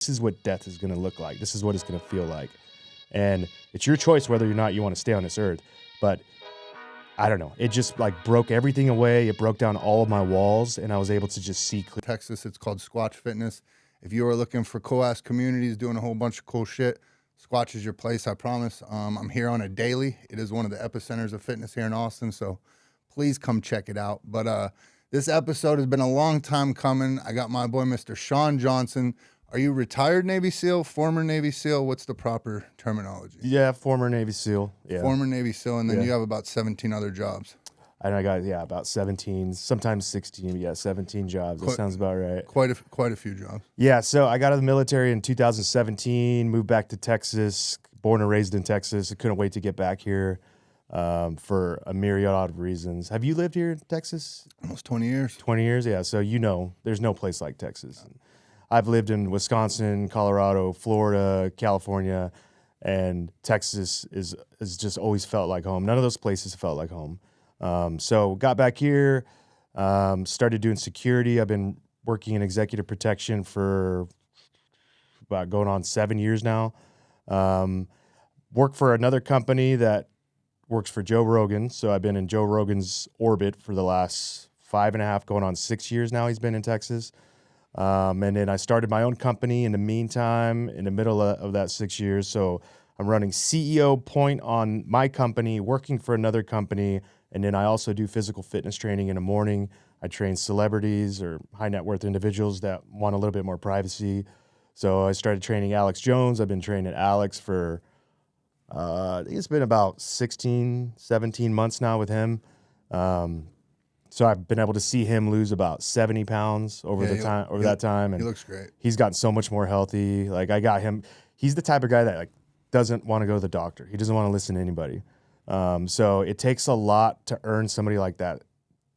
this is what death is going to look like. This is what it's going to feel like. And it's your choice whether or not you want to stay on this earth. But I don't know. It just like broke everything away. It broke down all of my walls, and I was able to just see clear. Texas, it's called Squatch Fitness. If you are looking for cool-ass communities doing a whole bunch of cool shit, Squatch is your place, I promise. I'm here on a daily. It is one of the epicenters of fitness here in Austin, so please come check it out. But this episode has been a long time coming. I got my boy, Mr. Shawn Johnson. Are you retired Navy SEAL, former Navy SEAL? What's the proper terminology? Yeah, former Navy SEAL. Yeah. Former Navy SEAL, and then you have about 17 other jobs. And I got, about 17, sometimes 16, but 17 jobs. That sounds about right. Quite a few jobs. Yeah, so I got out of the military in 2017, moved back to Texas, born and raised in Texas. I couldn't wait to get back here for a myriad of reasons. Have you lived here in Texas? Almost 20 years. 20 years, yeah. So there's no place like Texas. I've lived in Wisconsin, Colorado, Florida, California, and Texas is just always felt like home. None of those places felt like home. So got back here, started doing security. I've been working in executive protection for about going on 7 years now. Work for another company that works for Joe Rogan. So I've been in Joe Rogan's orbit for the last 5.5, going on 6 years now. He's been in Texas. And then I started my own company in the meantime, in the middle of that 6 years. So I'm running CEO point on my company, working for another company. And then I also do physical fitness training in the morning. I train celebrities or high net worth individuals that want a little bit more privacy. So I started training Alex Jones. I've been training Alex for, I think it's been about 16, 17 months now with him. So I've been able to see him lose about 70 pounds over that time. And he looks great. He's gotten so much more healthy. Like I got him. He's the type of guy that like doesn't want to go to the doctor. He doesn't want to listen to anybody. So it takes a lot to earn somebody like that.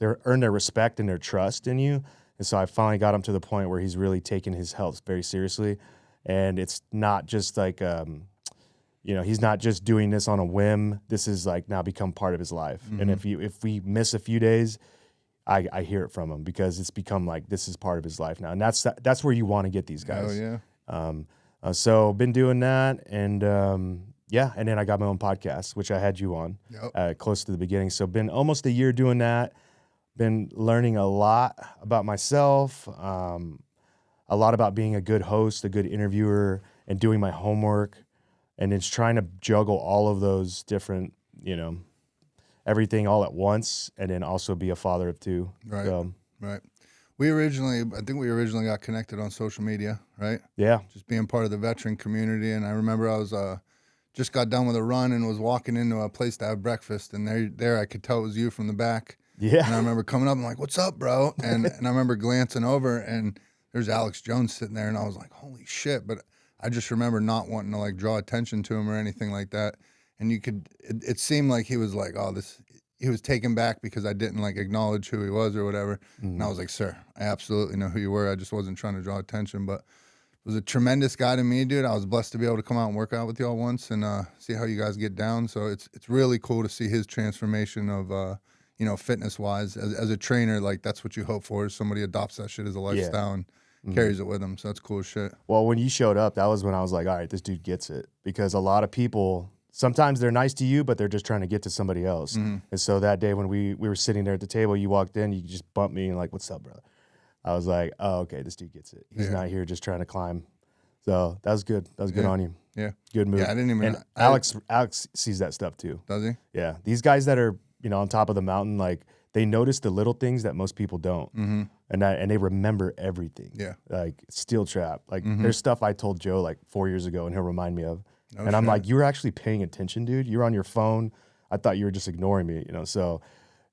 Earn their respect and their trust in you. And so I finally got him to the point where he's really taking his health very seriously. And it's not just like, he's not just doing this on a whim. This is like now become part of his life. Mm-hmm. And if we miss a few days, I hear it from him because it's become like this is part of his life now. And that's where you want to get these guys. Oh, yeah. So been doing that. And and then I got my own podcast, which I had you on close to the beginning. So been almost a year doing that. Been learning a lot about myself, a lot about being a good host, a good interviewer, and doing my homework. And it's trying to juggle all of those different, everything all at once, and then also be a father of two. Right. Right. I think we originally got connected on social media, right? Yeah. Just being part of the veteran community. And I remember I was just got done with a run and was walking into a place to have breakfast, and there I could tell it was you from the back. Yeah. And I remember coming up and like, "What's up, bro?" And I remember glancing over, and there's Alex Jones sitting there, and I was like, "Holy shit!" But I just remember not wanting to like draw attention to him or anything like that. And it seemed like he was like, he was taken back because I didn't like acknowledge who he was or whatever. Mm-hmm. And I was like, "Sir, I absolutely know who you were. I just wasn't trying to draw attention." But it was a tremendous guy to me, dude. I was blessed to be able to come out and work out with y'all once and see how you guys get down. So it's really cool to see his transformation of, fitness wise as a trainer. Like that's what you hope for, is somebody adopts that shit as a lifestyle and carries it with them. So that's cool as shit. Well, when you showed up, that was when I was like, all right, this dude gets it. Because a lot of people, sometimes they're nice to you, but they're just trying to get to somebody else. Mm-hmm. And so that day when we were sitting there at the table, you walked in, you just bumped me and like, "What's up, brother?" I was like, oh, okay, this dude gets it. He's not here just trying to climb. So that was good. That was good on you. Yeah. Good move. Yeah, I didn't even... And Alex sees that stuff too. Does he? Yeah. These guys that are, on top of the mountain, like they notice the little things that most people don't. Mm-hmm. And they remember everything. Yeah. Like steel trap. Like there's stuff I told Joe like 4 years ago and he'll remind me of. Oh, and I'm like, you were actually paying attention, dude. You're on your phone. I thought you were just ignoring me, So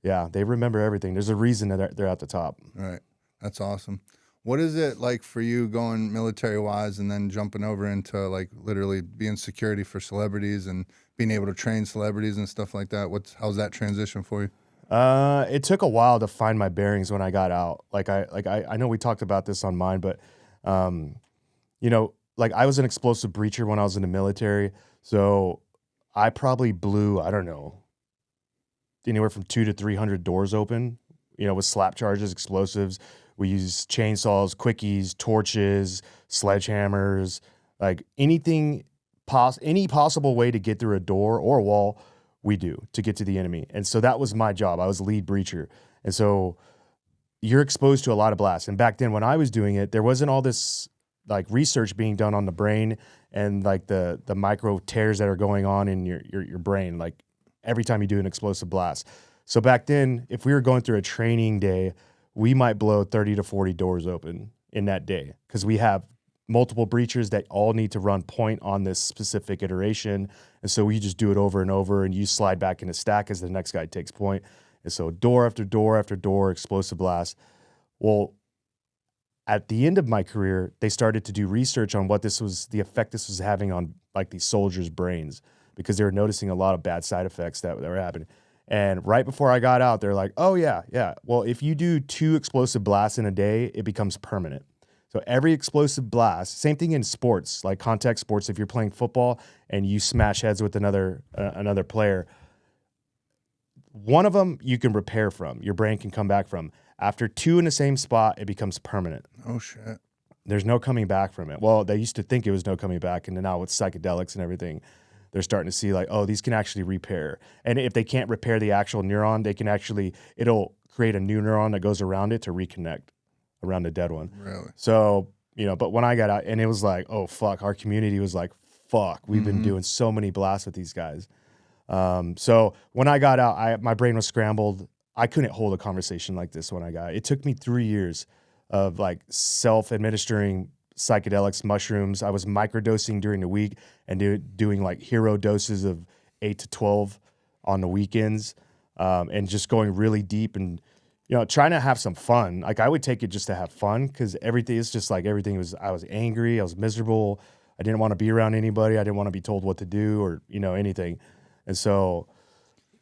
yeah, they remember everything. There's a reason that they're at the top. Right. That's awesome. What is it like for you going military-wise and then jumping over into like literally being security for celebrities and being able to train celebrities and stuff like that? How's that transition for you? It took a while to find my bearings when I got out. I know we talked about this on mine, but like I was an explosive breacher when I was in the military, so I probably blew, I don't know, anywhere from 200 to 300 doors open, with slap charges, explosives. We use chainsaws, quickies, torches, sledgehammers, like anything, any possible way to get through a door or a wall, we do to get to the enemy. And so that was my job. I was the lead breacher. And so you're exposed to a lot of blasts. And back then when I was doing it, there wasn't all this like research being done on the brain and like the micro tears that are going on in your brain, like every time you do an explosive blast. So back then, if we were going through a training day, we might blow 30 to 40 doors open in that day because we have multiple breachers that all need to run point on this specific iteration. And so we just do it over and over, and you slide back in a stack as the next guy takes point. And so door after door after door, explosive blast. Well, at the end of my career, they started to do research on what this was, the effect this was having on like these soldiers' brains, because they were noticing a lot of bad side effects that were happening. And right before I got out, they're like, oh yeah. Well, if you do 2 explosive blasts in a day, it becomes permanent. So every explosive blast, same thing in sports, like contact sports, if you're playing football and you smash heads with another player, one of them you can repair from, your brain can come back from. After 2 in the same spot, it becomes permanent. Oh, shit. There's no coming back from it. Well, they used to think it was no coming back, and then now with psychedelics and everything, they're starting to see like, oh, these can actually repair. And if they can't repair the actual neuron, they can actually, it'll create a new neuron that goes around it to reconnect around the dead one. Really? So, but when I got out, and it was like, oh, fuck, our community was like, fuck, we've been doing so many blasts with these guys. So when I got out, my brain was scrambled. I couldn't hold a conversation like this when I got out. It took me 3 years of like self-administering psychedelics, mushrooms. I was microdosing during the week and doing like hero doses of 8 to 12 on the weekends, and just going really deep and, trying to have some fun. Like I would take it just to have fun, because everything is just like everything was, I was angry, I was miserable. I didn't want to be around anybody. I didn't want to be told what to do or, anything. And so,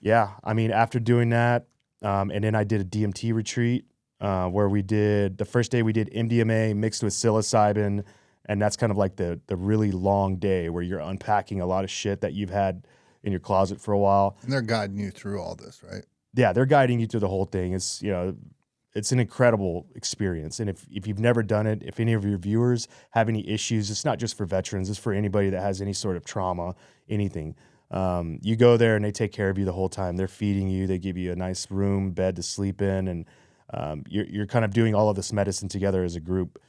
yeah, I mean, after doing that, and then I did a DMT retreat, where the first day we did MDMA mixed with psilocybin. And that's kind of like the really long day where you're unpacking a lot of shit that you've had in your closet for a while. And they're guiding you through all this, right? Yeah, they're guiding you through the whole thing. It's, it's an incredible experience. And if you've never done it, if any of your viewers have any issues, it's not just for veterans, it's for anybody that has any sort of trauma, anything. You go there and they take care of you the whole time. They're feeding you, they give you a nice room, bed to sleep in, and you're kind of doing all of this medicine together as a group.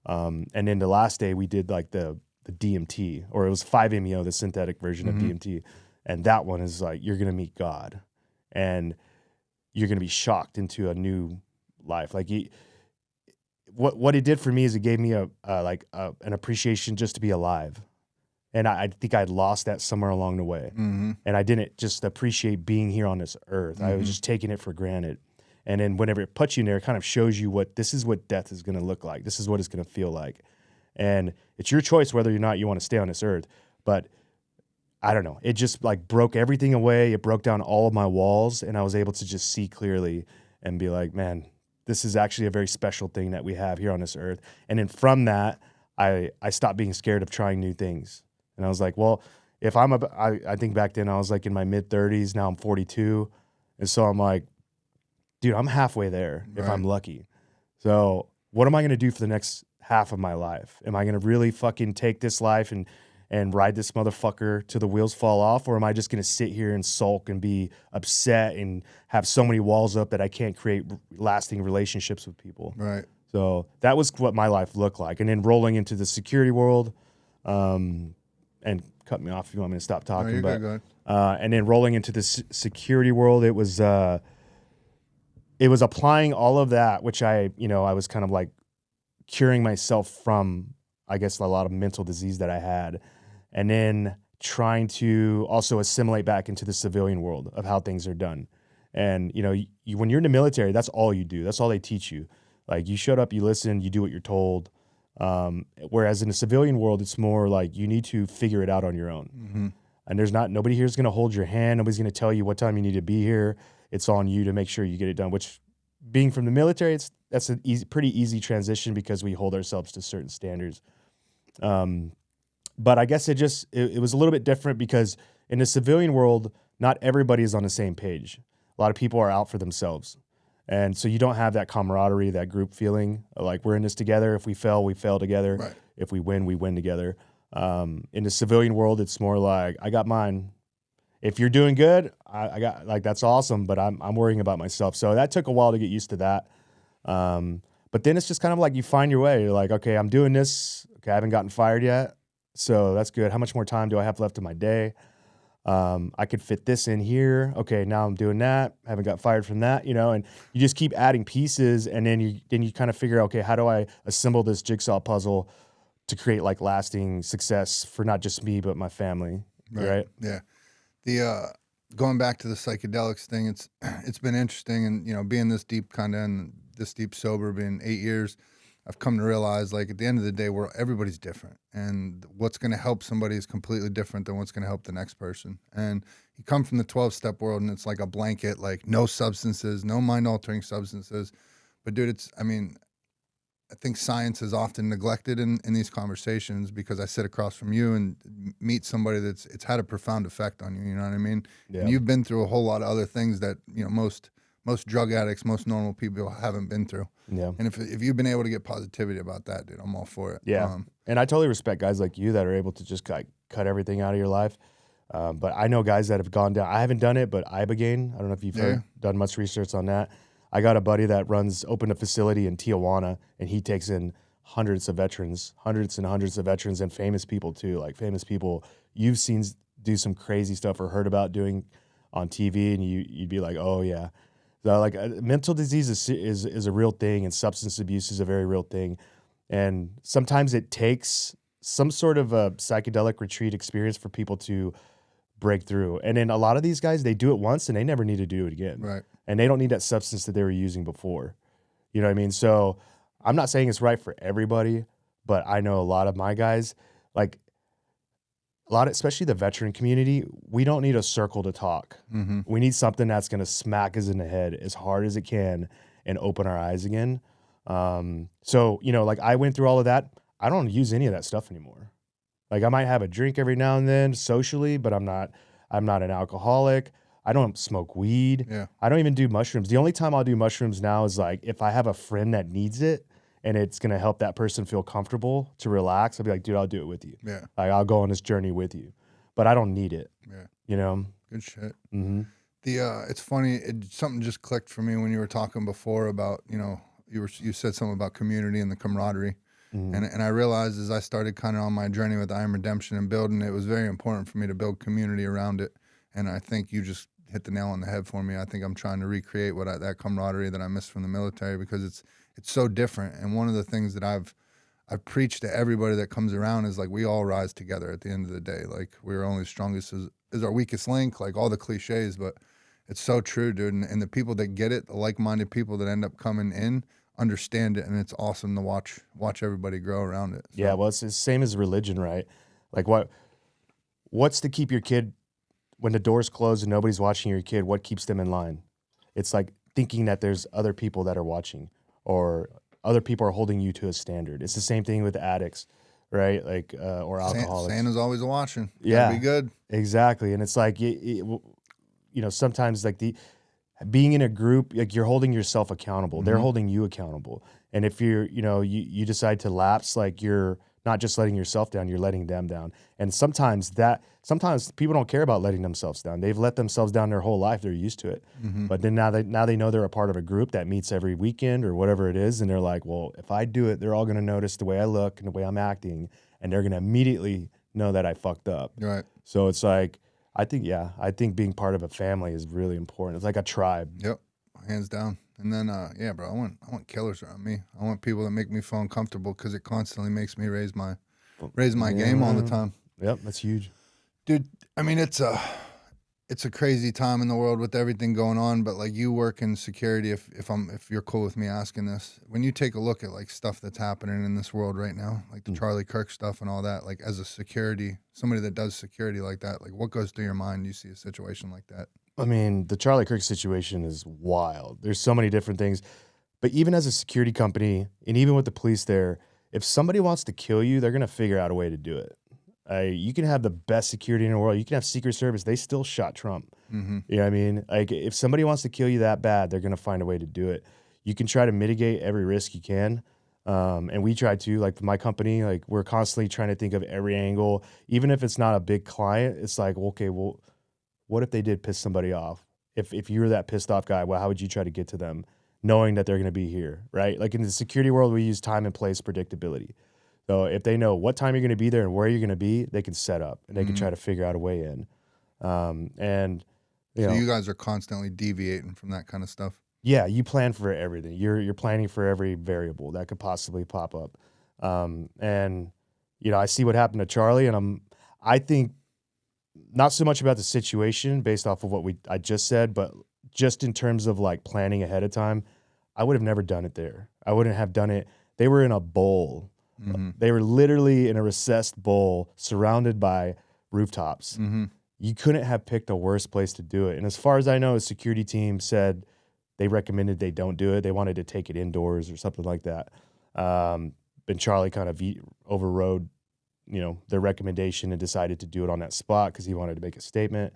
And then the last day we did like the DMT, or it was 5-MeO, the synthetic version of DMT. And that one is like, you're going to meet God and you're going to be shocked into a new life. Like what it did for me is it gave me an appreciation just to be alive. And I think I'd lost that somewhere along the way. And I didn't just appreciate being here on this earth. I was just taking it for granted. And then whenever it puts you in there, it kind of shows you this is what death is going to look like. This is what it's going to feel like. And it's your choice whether or not you want to stay on this earth. But I don't know. It just like broke everything away. It broke down all of my walls, and I was able to just see clearly and be like, man, this is actually a very special thing that we have here on this earth. And then from that, I stopped being scared of trying new things. And I was like, well, if I think back then I was like in my mid 30s, now I'm 42. And so I'm like, dude, I'm halfway there if I'm lucky. So what am I going to do for the next half of my life? Am I going to really fucking take this life and ride this motherfucker till the wheels fall off? Or am I just going to sit here and sulk and be upset and have so many walls up that I can't create lasting relationships with people? Right. So that was what my life looked like. And then rolling into the security world, and cut me off if you want me to stop talking. No, go ahead. And then rolling into the security world, it was applying all of that, which I was kind of like curing myself from, I guess, a lot of mental disease that I had, and then trying to also assimilate back into the civilian world of how things are done. And, when you're in the military, that's all you do. That's all they teach you. Like you showed up, you listen, you do what you're told. Whereas in the civilian world, it's more like you need to figure it out on your own. And nobody here is going to hold your hand. Nobody's going to tell you what time you need to be here. It's on you to make sure you get it done, which being from the military, that's a pretty easy transition because we hold ourselves to certain standards. But I guess it was a little bit different because in the civilian world, not everybody is on the same page. A lot of people are out for themselves. And so you don't have that camaraderie, that group feeling. Like we're in this together. If we fail, we fail together. Right. If we win together. In the civilian world, it's more like I got mine. If you're doing good, I got like that's awesome. But I'm worrying about myself. So that took a while to get used to that. But then it's just kind of like you find your way. You're like, okay, I'm doing this. Okay, I haven't gotten fired yet, so that's good. How much more time do I have left in my day? I could fit this in here. Okay, now I'm doing that. I haven't got fired from that, and you just keep adding pieces, and then you kind of figure out, okay, how do I assemble this jigsaw puzzle to create like lasting success for not just me but my family, right? Yeah. The going back to the psychedelics thing, it's been interesting, and being this deep kind of and this deep sober, being 8 years, I've come to realize, like, at the end of the day, everybody's different, and what's going to help somebody is completely different than what's going to help the next person. And you come from the 12-step world, and it's like a blanket, like no substances, no mind-altering substances. But dude, I think science is often neglected in these conversations, because I sit across from you and meet somebody it's had a profound effect on you. You know what I mean? Yeah. And you've been through a whole lot of other things that most drug addicts, most normal people haven't been through. Yeah. And if you've been able to get positivity about that, dude, I'm all for it. Yeah. And I totally respect guys like you that are able to just like cut everything out of your life. But I know guys that have gone down. I haven't done it, but Ibogaine, I don't know if you've done much research on that. I got a buddy that opened a facility in Tijuana, and he takes in hundreds and hundreds of veterans, and famous people too, like famous people you've seen do some crazy stuff or heard about doing on TV, and you'd be like, oh yeah. So like mental disease is a real thing, and substance abuse is a very real thing. And sometimes it takes some sort of a psychedelic retreat experience for people to break through. And then a lot of these guys, they do it once and they never need to do it again. Right. And they don't need that substance that they were using before. You know what I mean? So I'm not saying it's right for everybody, but I know a lot of my guys, like especially the veteran community, we don't need a circle to talk. Mm-hmm. We need something that's going to smack us in the head as hard as it can and open our eyes again. So, like I went through all of that. I don't use any of that stuff anymore. Like I might have a drink every now and then socially, but I'm not an alcoholic. I don't smoke weed. Yeah. I don't even do mushrooms. The only time I'll do mushrooms now is like if I have a friend that needs it and it's going to help that person feel comfortable to relax, I'll be like, dude, I'll do it with you. Yeah. Like I'll go on this journey with you, but I don't need it. Yeah. Good shit. Mm-hmm. It's funny. Something just clicked for me when you were talking before about, you said something about community and the camaraderie. Mm-hmm. And I realized as I started kind of on my journey with I Am Redemption and building, it was very important for me to build community around it. And I think you just hit the nail on the head for me. I think I'm trying to recreate that camaraderie that I missed from the military, because it's so different. And one of the things that I've preached to everybody that comes around is like, we all rise together at the end of the day. Like we're only strongest as our weakest link, like all the cliches, but it's so true, dude. And the people that get it, the like-minded people that end up coming in, understand it, and it's awesome to watch everybody grow around it. So. Yeah, well, it's the same as religion, right? Like what's to keep your kid when the doors close and nobody's watching your kid? What keeps them in line? It's like thinking that there's other people that are watching, or other people are holding you to a standard. It's the same thing with addicts, right? Like or alcoholics. Santa's always watching. Yeah, be good. Exactly. And it's like sometimes like being in a group, like you're holding yourself accountable. Mm-hmm. They're holding you accountable. And if you're, you decide to lapse, like you're not just letting yourself down, you're letting them down. And sometimes people don't care about letting themselves down. They've let themselves down their whole life. They're used to it. Mm-hmm. But then now they know they're a part of a group that meets every weekend or whatever it is. And they're like, well, if I do it, they're all going to notice the way I look and the way I'm acting. And they're going to immediately know that I fucked up. Right. So it's like, I think being part of a family is really important. It's like a tribe. Yep, hands down. And then, bro, I want killers around me. I want people that make me feel uncomfortable, because it constantly makes me raise my game all the time. Yep, that's huge, dude. I mean, it's a crazy time in the world with everything going on. But like, you work in security. If you're cool with me asking this, when you take a look at like stuff that's happening in this world right now, like the Charlie Kirk stuff and all that, like as a somebody that does security like that, like what goes through your mind? You see a situation like that. I mean, the Charlie Kirk situation is wild. There's so many different things. But even as a security company, and even with the police there, if somebody wants to kill you, they're going to figure out a way to do it. You can have the best security in the world. You can have Secret Service. They still shot Trump. Mm-hmm. You know what I mean? Like, if somebody wants to kill you that bad, they're going to find a way to do it. You can try to mitigate every risk you can. And we try to, like, my company, like, we're constantly trying to think of every angle. Even if it's not a big client, it's like, okay, well, what if they did piss somebody off? If you were that pissed off guy, well, how would you try to get to them knowing that they're going to be here, right? Like, in the security world, we use time and place predictability. So if they know what time you're going to be there and where you're going to be, they can set up and they can try to figure out a way in. And you know, you guys are constantly deviating from that kind of stuff. yeah, you plan for everything. You're planning for every variable that could possibly pop up. And you know, I see what happened to Charlie, and I think not so much about the situation based off of what I just said, but just in terms of like planning ahead of time, I would have never done it there. I wouldn't have done it. They were in a bowl. Mm-hmm. They were literally in a recessed bowl surrounded by rooftops. Mm-hmm. You couldn't have picked a worse place to do it. And as far as I know, a security team said they recommended they don't do it. They wanted to take it indoors or something like that. And Charlie kind of overrode, you know, their recommendation and decided to do it on that spot because he wanted to make a statement.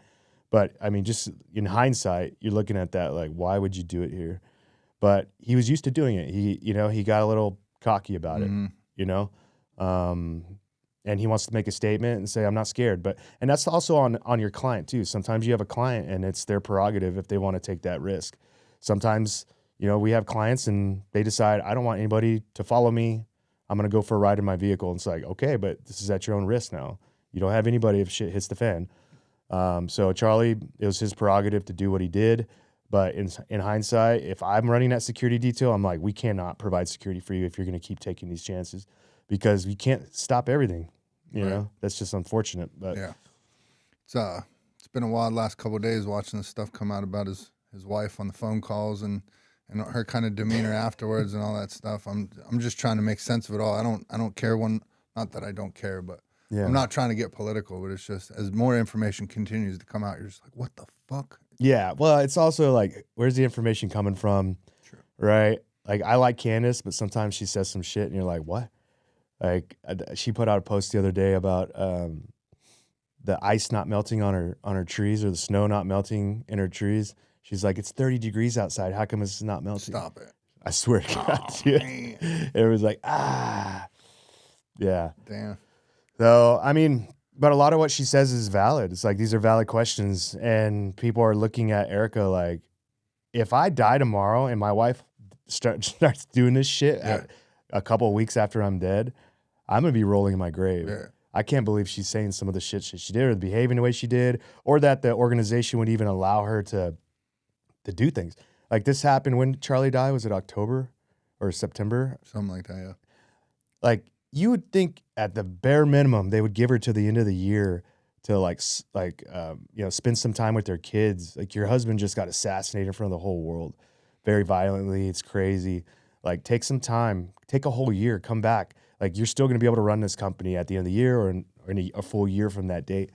But I mean, just in hindsight, you're looking at that like, why would you do it here? But he was used to doing it. He got a little cocky about it, you know, and he wants to make a statement and say, I'm not scared. And that's also on your client too. Sometimes you have a client and it's their prerogative if they want to take that risk. Sometimes, you know, we have clients and they decide, I don't want anybody to follow me. I'm going to go for a ride in my vehicle. And it's like, okay, but this is at your own risk now. You don't have anybody if shit hits the fan. So Charlie, it was his prerogative to do what he did. But in hindsight, if I'm running that security detail, I'm like, we cannot provide security for you if you're going to keep taking these chances because we can't stop everything. You know, that's just unfortunate. But yeah, it's been a wild last couple of days watching this stuff come out about his wife on the phone calls and her kind of demeanor afterwards and all that stuff. I'm just trying to make sense of it all. I don't care not that I don't care, but I'm not trying to get political, but it's just as more information continues to come out, you're just like, what the fuck? Yeah. Well, it's also like, where's the information coming from? Sure. Right. Like, I like Candace, but sometimes she says some shit and you're like, what? Like, she put out a post the other day about the ice not melting on her trees or the snow not melting in her trees. She's like, it's 30 degrees outside. How come it's not melting? Stop it. I swear to God, dude. It was like, yeah. Damn. So, I mean, but a lot of what she says is valid. It's like, these are valid questions. And people are looking at Erica like, if I die tomorrow and my wife starts doing this shit a couple of weeks after I'm dead, I'm going to be rolling in my grave. Yeah. I can't believe she's saying some of the shit she did or behaving the way she did, or that the organization would even allow her to do things. Like, this happened when Charlie died. Was it October or September? Something like that, yeah. Like, you would think at the bare minimum they would give her to the end of the year to spend some time with their kids. Like, your husband just got assassinated in front of the whole world, very violently. It's crazy. Like, take some time, take a whole year, come back. Like, you're still going to be able to run this company at the end of the year or in a full year from that date.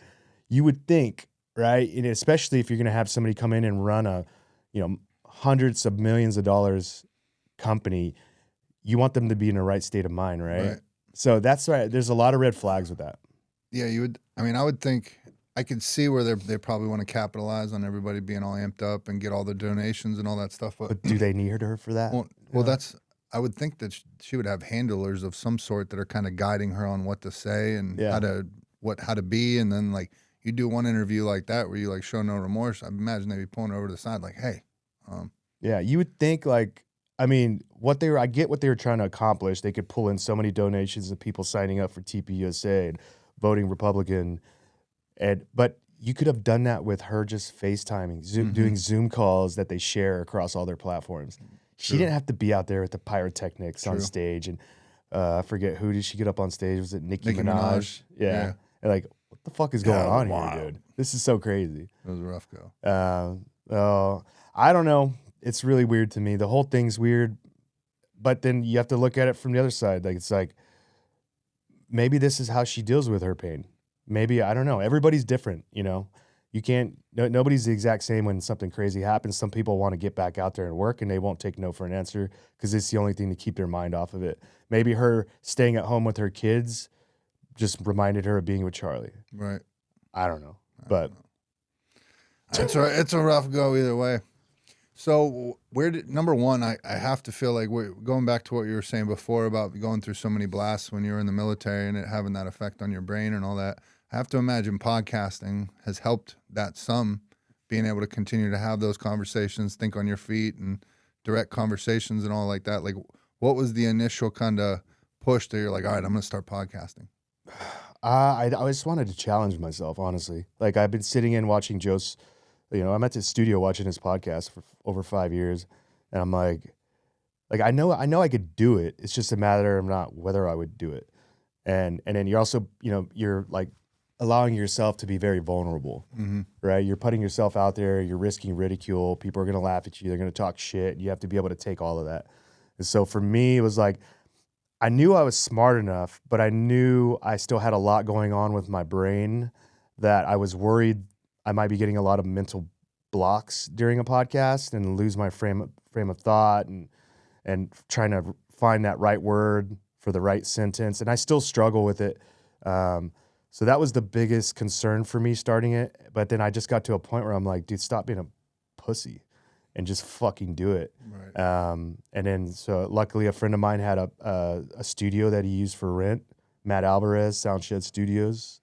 You would think, right? And especially if you're going to have somebody come in and run a, you know, hundreds of millions of dollars company, you want them to be in the right state of mind, right? So that's right. There's a lot of red flags with that. Yeah, you would. I mean, I would think I could see where they probably want to capitalize on everybody being all amped up and get all the donations and all that stuff. But do they need her for that? Well, that's. I would think that she would have handlers of some sort that are kind of guiding her on what to say and how to be. And then like you do one interview like that where you like show no remorse. I imagine they'd be pulling her over to the side like, hey. Yeah, you would think like. I mean, I get what they were trying to accomplish. They could pull in so many donations of people signing up for TPUSA and voting Republican, but you could have done that with her just FaceTiming, doing Zoom calls that they share across all their platforms. She didn't have to be out there with the pyrotechnics on stage. And I forget, who did she get up on stage? Was it Nicki Minaj? Yeah. And like, what the fuck is going on here, dude? This is so crazy. It was a rough go. I don't know. It's really weird to me. The whole thing's weird, but then you have to look at it from the other side. Like, it's like, maybe this is how she deals with her pain. Maybe, I don't know. Everybody's different, you know? You can't, nobody's the exact same when something crazy happens. Some people want to get back out there and work and they won't take no for an answer because it's the only thing to keep their mind off of it. Maybe her staying at home with her kids just reminded her of being with Charlie. Right. I don't know, but it's a rough go either way. So number one, I have to feel like we're going back to what you were saying before about going through so many blasts when you were in the military and it having that effect on your brain and all that. I have to imagine podcasting has helped that some, being able to continue to have those conversations, think on your feet and direct conversations and all like that. Like, what was the initial kind of push that you're like, all right, I'm going to start podcasting? I just wanted to challenge myself, honestly. Like, I've been sitting in watching Joe's, I'm at the studio watching his podcast for over 5 years, and I'm like I know I could do it. It's just a matter of not whether I would do it. And then you're also, you're like allowing yourself to be very vulnerable, right? You're putting yourself out there. You're risking ridicule. People are going to laugh at you. They're going to talk shit. You have to be able to take all of that. And so for me, it was like, I knew I was smart enough, but I knew I still had a lot going on with my brain that I was worried I might be getting a lot of mental blocks during a podcast and lose my frame of thought and trying to find that right word for the right sentence. And I still struggle with it. So that was the biggest concern for me starting it. But then I just got to a point where I'm like, dude, stop being a pussy and just fucking do it. Right. And then, so luckily a friend of mine had a studio that he used for rent, Matt Alvarez, Soundshed Studios.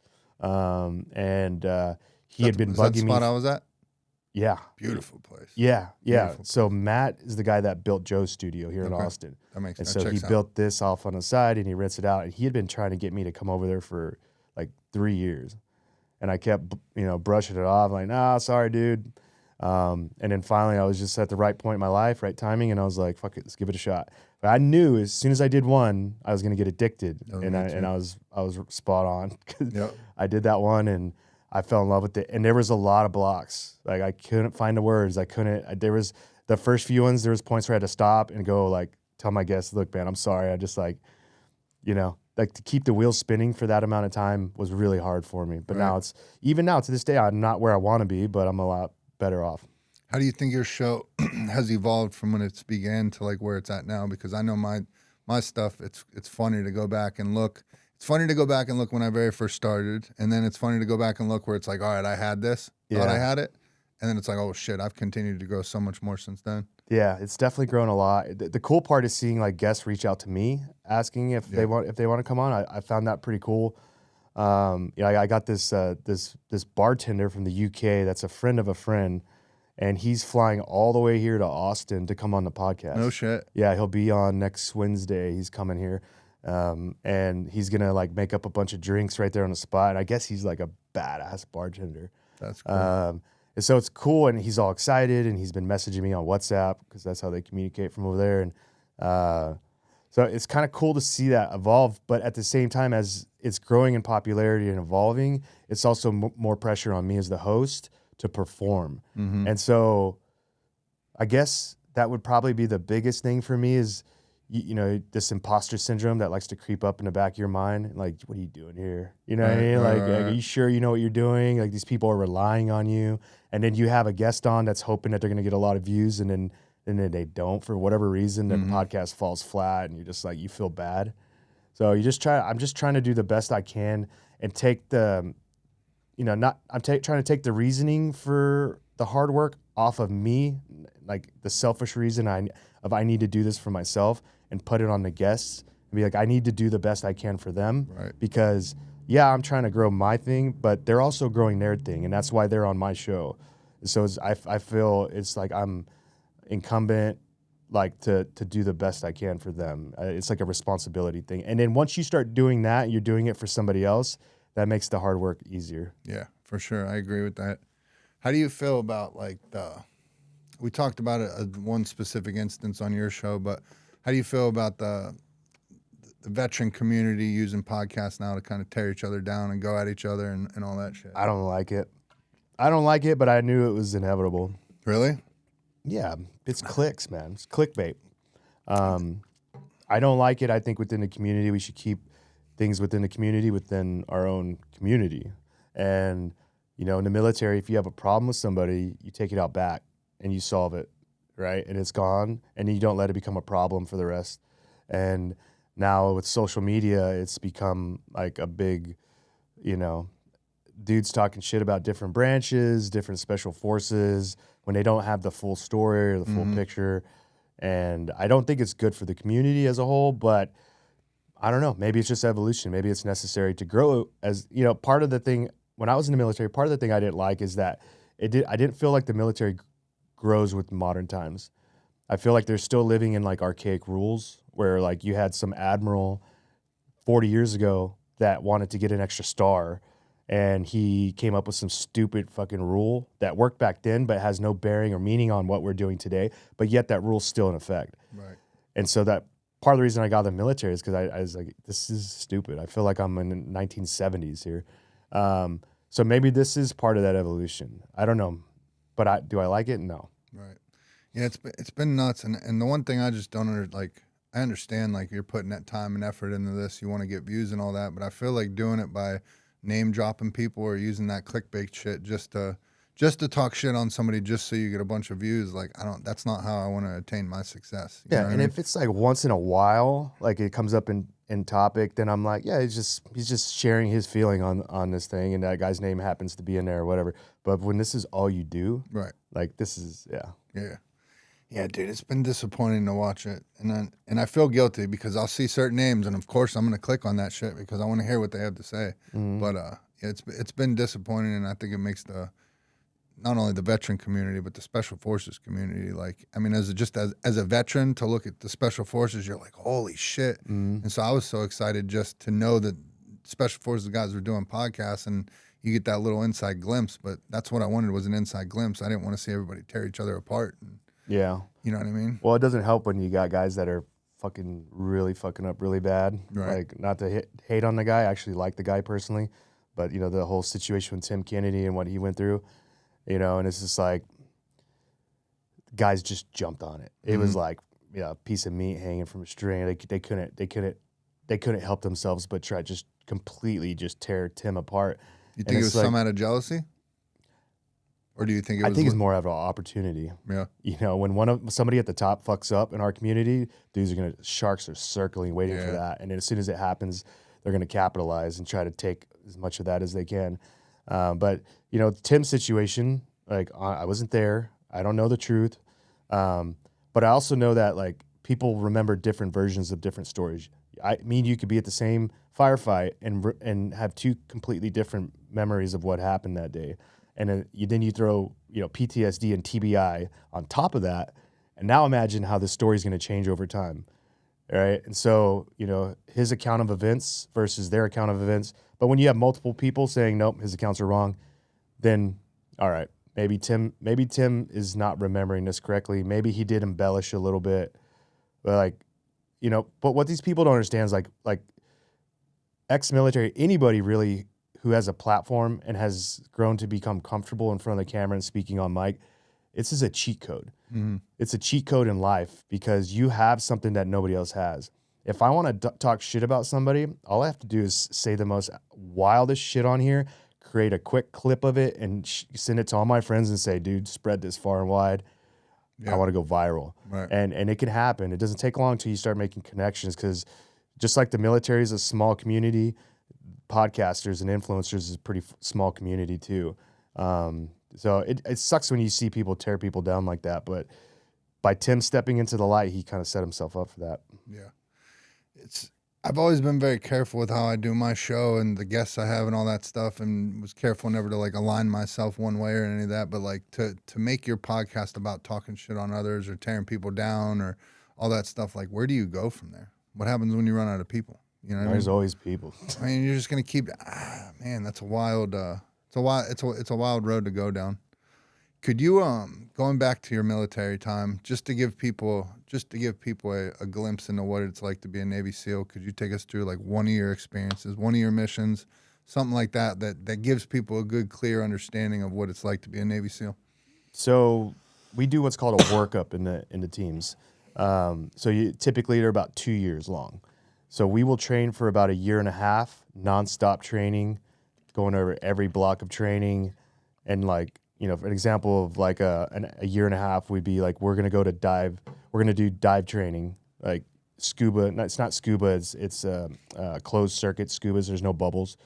He had been Is that the bugging spot me. I was at? Yeah. Beautiful place. Yeah. Beautiful So Matt is the guy that built Joe's studio here in Austin. That makes And sense. so he built this off on the side and he rents it out. And he had been trying to get me to come over there for like 3 years. And I kept, brushing it off like, nah, sorry, dude. And then finally I was just at the right point in my life, right timing. And I was like, fuck it, let's give it a shot. But I knew as soon as I did one, I was going to get addicted. I was spot on. Yep. I did that one and I fell in love with it. And there was a lot of blocks. Like I couldn't find the words. There was the first few ones, there was points where I had to stop and go like, tell my guests, look, man, I'm sorry. I just like to keep the wheels spinning for that amount of time was really hard for me. But now even now to this day, I'm not where I want to be, but I'm a lot better off. How do you think your show has evolved from when it's began to like where it's at now? Because I know my stuff, it's funny to go back and look. It's funny to go back and look when I very first started. And then it's funny to go back and look where it's like, all right, I had this, thought I had it. And then it's like, oh shit, I've continued to grow so much more since then. Yeah, it's definitely grown a lot. The cool part is seeing like guests reach out to me asking if they want to come on. I found that pretty cool. I got this bartender from the UK that's a friend of a friend, and he's flying all the way here to Austin to come on the podcast. No shit. Yeah, he'll be on next Wednesday. He's coming here, and he's gonna like make up a bunch of drinks right there on the spot. And I guess he's like a badass bartender. That's cool. And so it's cool, and he's all excited, and he's been messaging me on WhatsApp because that's how they communicate from over there. And so it's kind of cool to see that evolve. But at the same time, as it's growing in popularity and evolving, it's also more pressure on me as the host to perform. Mm-hmm. And so I guess that would probably be the biggest thing for me is, this imposter syndrome that likes to creep up in the back of your mind. Like, what are you doing here? You know what I mean? Like, are you sure you know what you're doing? Like, these people are relying on you. And then you have a guest on that's hoping that they're going to get a lot of views, and then they don't for whatever reason. Then the podcast falls flat, and you're just like, you feel bad. So I'm just trying to do the best I can and take the, trying to take the reasoning for the hard work off of me, like the selfish reason I need to do this for myself, and put it on the guests and be like, I need to do the best I can for them. Right. Because I'm trying to grow my thing, but they're also growing their thing, and that's why they're on my show. So I feel it's like I'm incumbent, like to do the best I can for them. It's like a responsibility thing. And then once you start doing that, and you're doing it for somebody else, that makes the hard work easier. Yeah, for sure. I agree with that. How do you feel about like we talked about one specific instance on your show, but how do you feel about the veteran community using podcasts now to kind of tear each other down and go at each other and all that shit? I don't like it, but I knew it was inevitable. Really? Yeah, it's clicks, man. It's clickbait. I don't like it. I think within the community, we should keep things within the community, within our own community. And, in the military, if you have a problem with somebody, you take it out back and you solve it, right? And it's gone, and you don't let it become a problem for the rest. And Now with social media, it's become like a big, you know, dudes talking shit about different branches, different special forces when they don't have the full story or the full picture. And I don't think it's good for the community as a whole, but I don't know. Maybe it's just evolution. Maybe it's necessary to grow. As you know, part of the thing when I was in the military, part of the thing I didn't like is that I didn't feel like the military grows with modern times. I feel like they're still living in like archaic rules where like you had some admiral 40 years ago that wanted to get an extra star, and he came up with some stupid fucking rule that worked back then but has no bearing or meaning on what we're doing today, but yet that rule's still in effect. Right. And so that part of the reason I got the military is because I was like, this is stupid. I feel like I'm in the 1970s here. So maybe this is part of that evolution. I don't know, but do I like it? No. Right. Yeah, it's been nuts, and the one thing I just don't I understand like you're putting that time and effort into this, you want to get views and all that, but I feel like doing it by name dropping people or using that clickbait shit just to talk shit on somebody just so you get a bunch of views, like that's not how I want to attain my success. You know what I mean? If it's like once in a while, like it comes up in topic, then I'm like, yeah, he's just sharing his feeling on this thing, and that guy's name happens to be in there or whatever. But when this is all you do, right? Like this is Yeah, dude, it's been disappointing to watch it, and I feel guilty because I'll see certain names, and of course I'm gonna click on that shit because I want to hear what they have to say. But yeah, it's been disappointing, and I think it makes not only the veteran community but the special forces community, like, I mean, as a veteran to look at the special forces, you're like, holy shit. And so I was so excited just to know that special forces guys were doing podcasts, and you get that little inside glimpse. But that's what I wanted, was an inside glimpse. I didn't want to see everybody tear each other apart. yeah. You know what I mean? Well, it doesn't help when you got guys that are really fucking up really bad. Right. Like, not to hate on the guy. I actually like the guy personally, but you know, the whole situation with Tim Kennedy and what he went through, you know, and it's just like guys just jumped on it. It was like, yeah, a piece of meat hanging from a string. They couldn't help themselves but try just completely just tear Tim apart. You think it was some out of jealousy? Or do you think it was? I think it's more of an opportunity. Yeah. You know, when somebody at the top fucks up in our community, sharks are circling, waiting for that. And then as soon as it happens, they're gonna capitalize and try to take as much of that as they can. But you know, Tim's situation, like I wasn't there. I don't know the truth. But I also know that like people remember different versions of different stories. I mean, you could be at the same firefight and have two completely different memories of what happened that day. And then you throw, you know, PTSD and TBI on top of that, and now imagine how this story is going to change over time, all right? And so, you know, his account of events versus their account of events. But when you have multiple people saying, nope, his accounts are wrong, then, all right, maybe Tim is not remembering this correctly. Maybe he did embellish a little bit, but like, you know. But what these people don't understand is like ex-military, anybody really who has a platform and has grown to become comfortable in front of the camera and speaking on mic, this is a cheat code. It's a cheat code in life because you have something that nobody else has. If I want to talk shit about somebody, all I have to do is say the most wildest shit on here, create a quick clip of it, and send it to all my friends and say, dude, spread this far and wide. Yeah. I want to go viral. Right. And it can happen. It doesn't take long until you start making connections, because just like the military is a small community, podcasters and influencers is a pretty small community too. So it sucks when you see people tear people down like that, but by Tim stepping into the light, he kind of set himself up for that. Yeah. I've always been very careful with how I do my show and the guests I have and all that stuff, and was careful never to like align myself one way or any of that, but like to make your podcast about talking shit on others or tearing people down or all that stuff, like where do you go from there? What happens when you run out of people? You know what There's I mean? always people. I mean, you're just gonna keep. Man, that's a wild. It's a wild road to go down. Could you going back to your military time, just to give people a glimpse into what it's like to be a Navy SEAL? Could you take us through like one of your experiences, one of your missions, something like that gives people a good, clear understanding of what it's like to be a Navy SEAL? So we do what's called a workup in the teams. So typically they're about 2 years long. So we will train for about 1.5 years, nonstop training, going over every block of training. And like, you know, for an example of like a 1.5 years, we'd be like, we're going to do dive training, like scuba. It's not scuba. It's closed circuit scubas. There's no bubbles.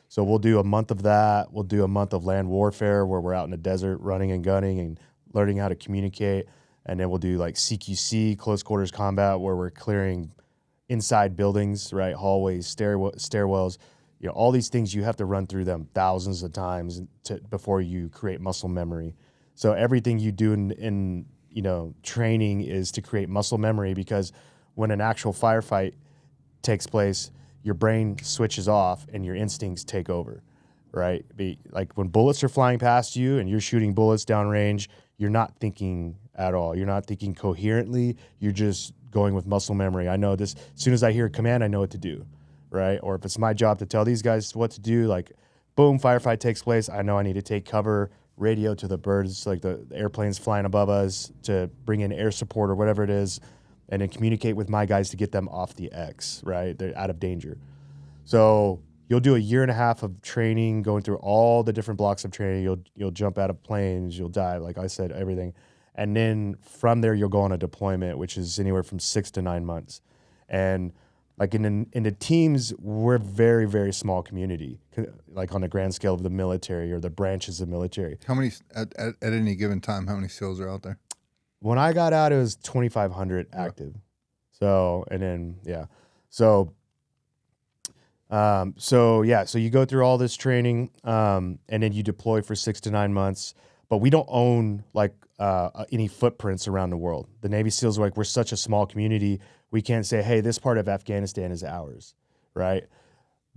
So we'll do a month of that. We'll do a month of land warfare where we're out in the desert running and gunning and learning how to communicate. And then we'll do like CQC, close quarters combat, where we're clearing inside buildings, right? Hallways, stairwells, all these things, you have to run through them thousands of times before you create muscle memory. So everything you do in training is to create muscle memory, because when an actual firefight takes place, your brain switches off and your instincts take over, right? Like when bullets are flying past you and you're shooting bullets downrange, you're not thinking at all. You're not thinking coherently. You're just going with muscle memory. I know this, as soon as I hear a command, I know what to do, right? Or if it's my job to tell these guys what to do, like boom, firefight takes place. I know I need to take cover, radio to the birds, like the airplanes flying above us, to bring in air support or whatever it is, and then communicate with my guys to get them off the X, right? They're out of danger. So you'll do a year and a half of training, going through all the different blocks of training. You'll jump out of planes, you'll dive, like I said, everything. And then from there, you'll go on a deployment, which is anywhere from 6 to 9 months. And like in the teams, we're a very, very small community, like on the grand scale of the military or the branches of military. How many, at any given time, how many SEALs are out there? When I got out, it was 2,500 active. So, and then, yeah. So you go through all this training, and then you deploy for 6 to 9 months. But we don't own like any footprints around the world. The Navy SEALs, we're such a small community, we can't say, hey, this part of Afghanistan is ours, right?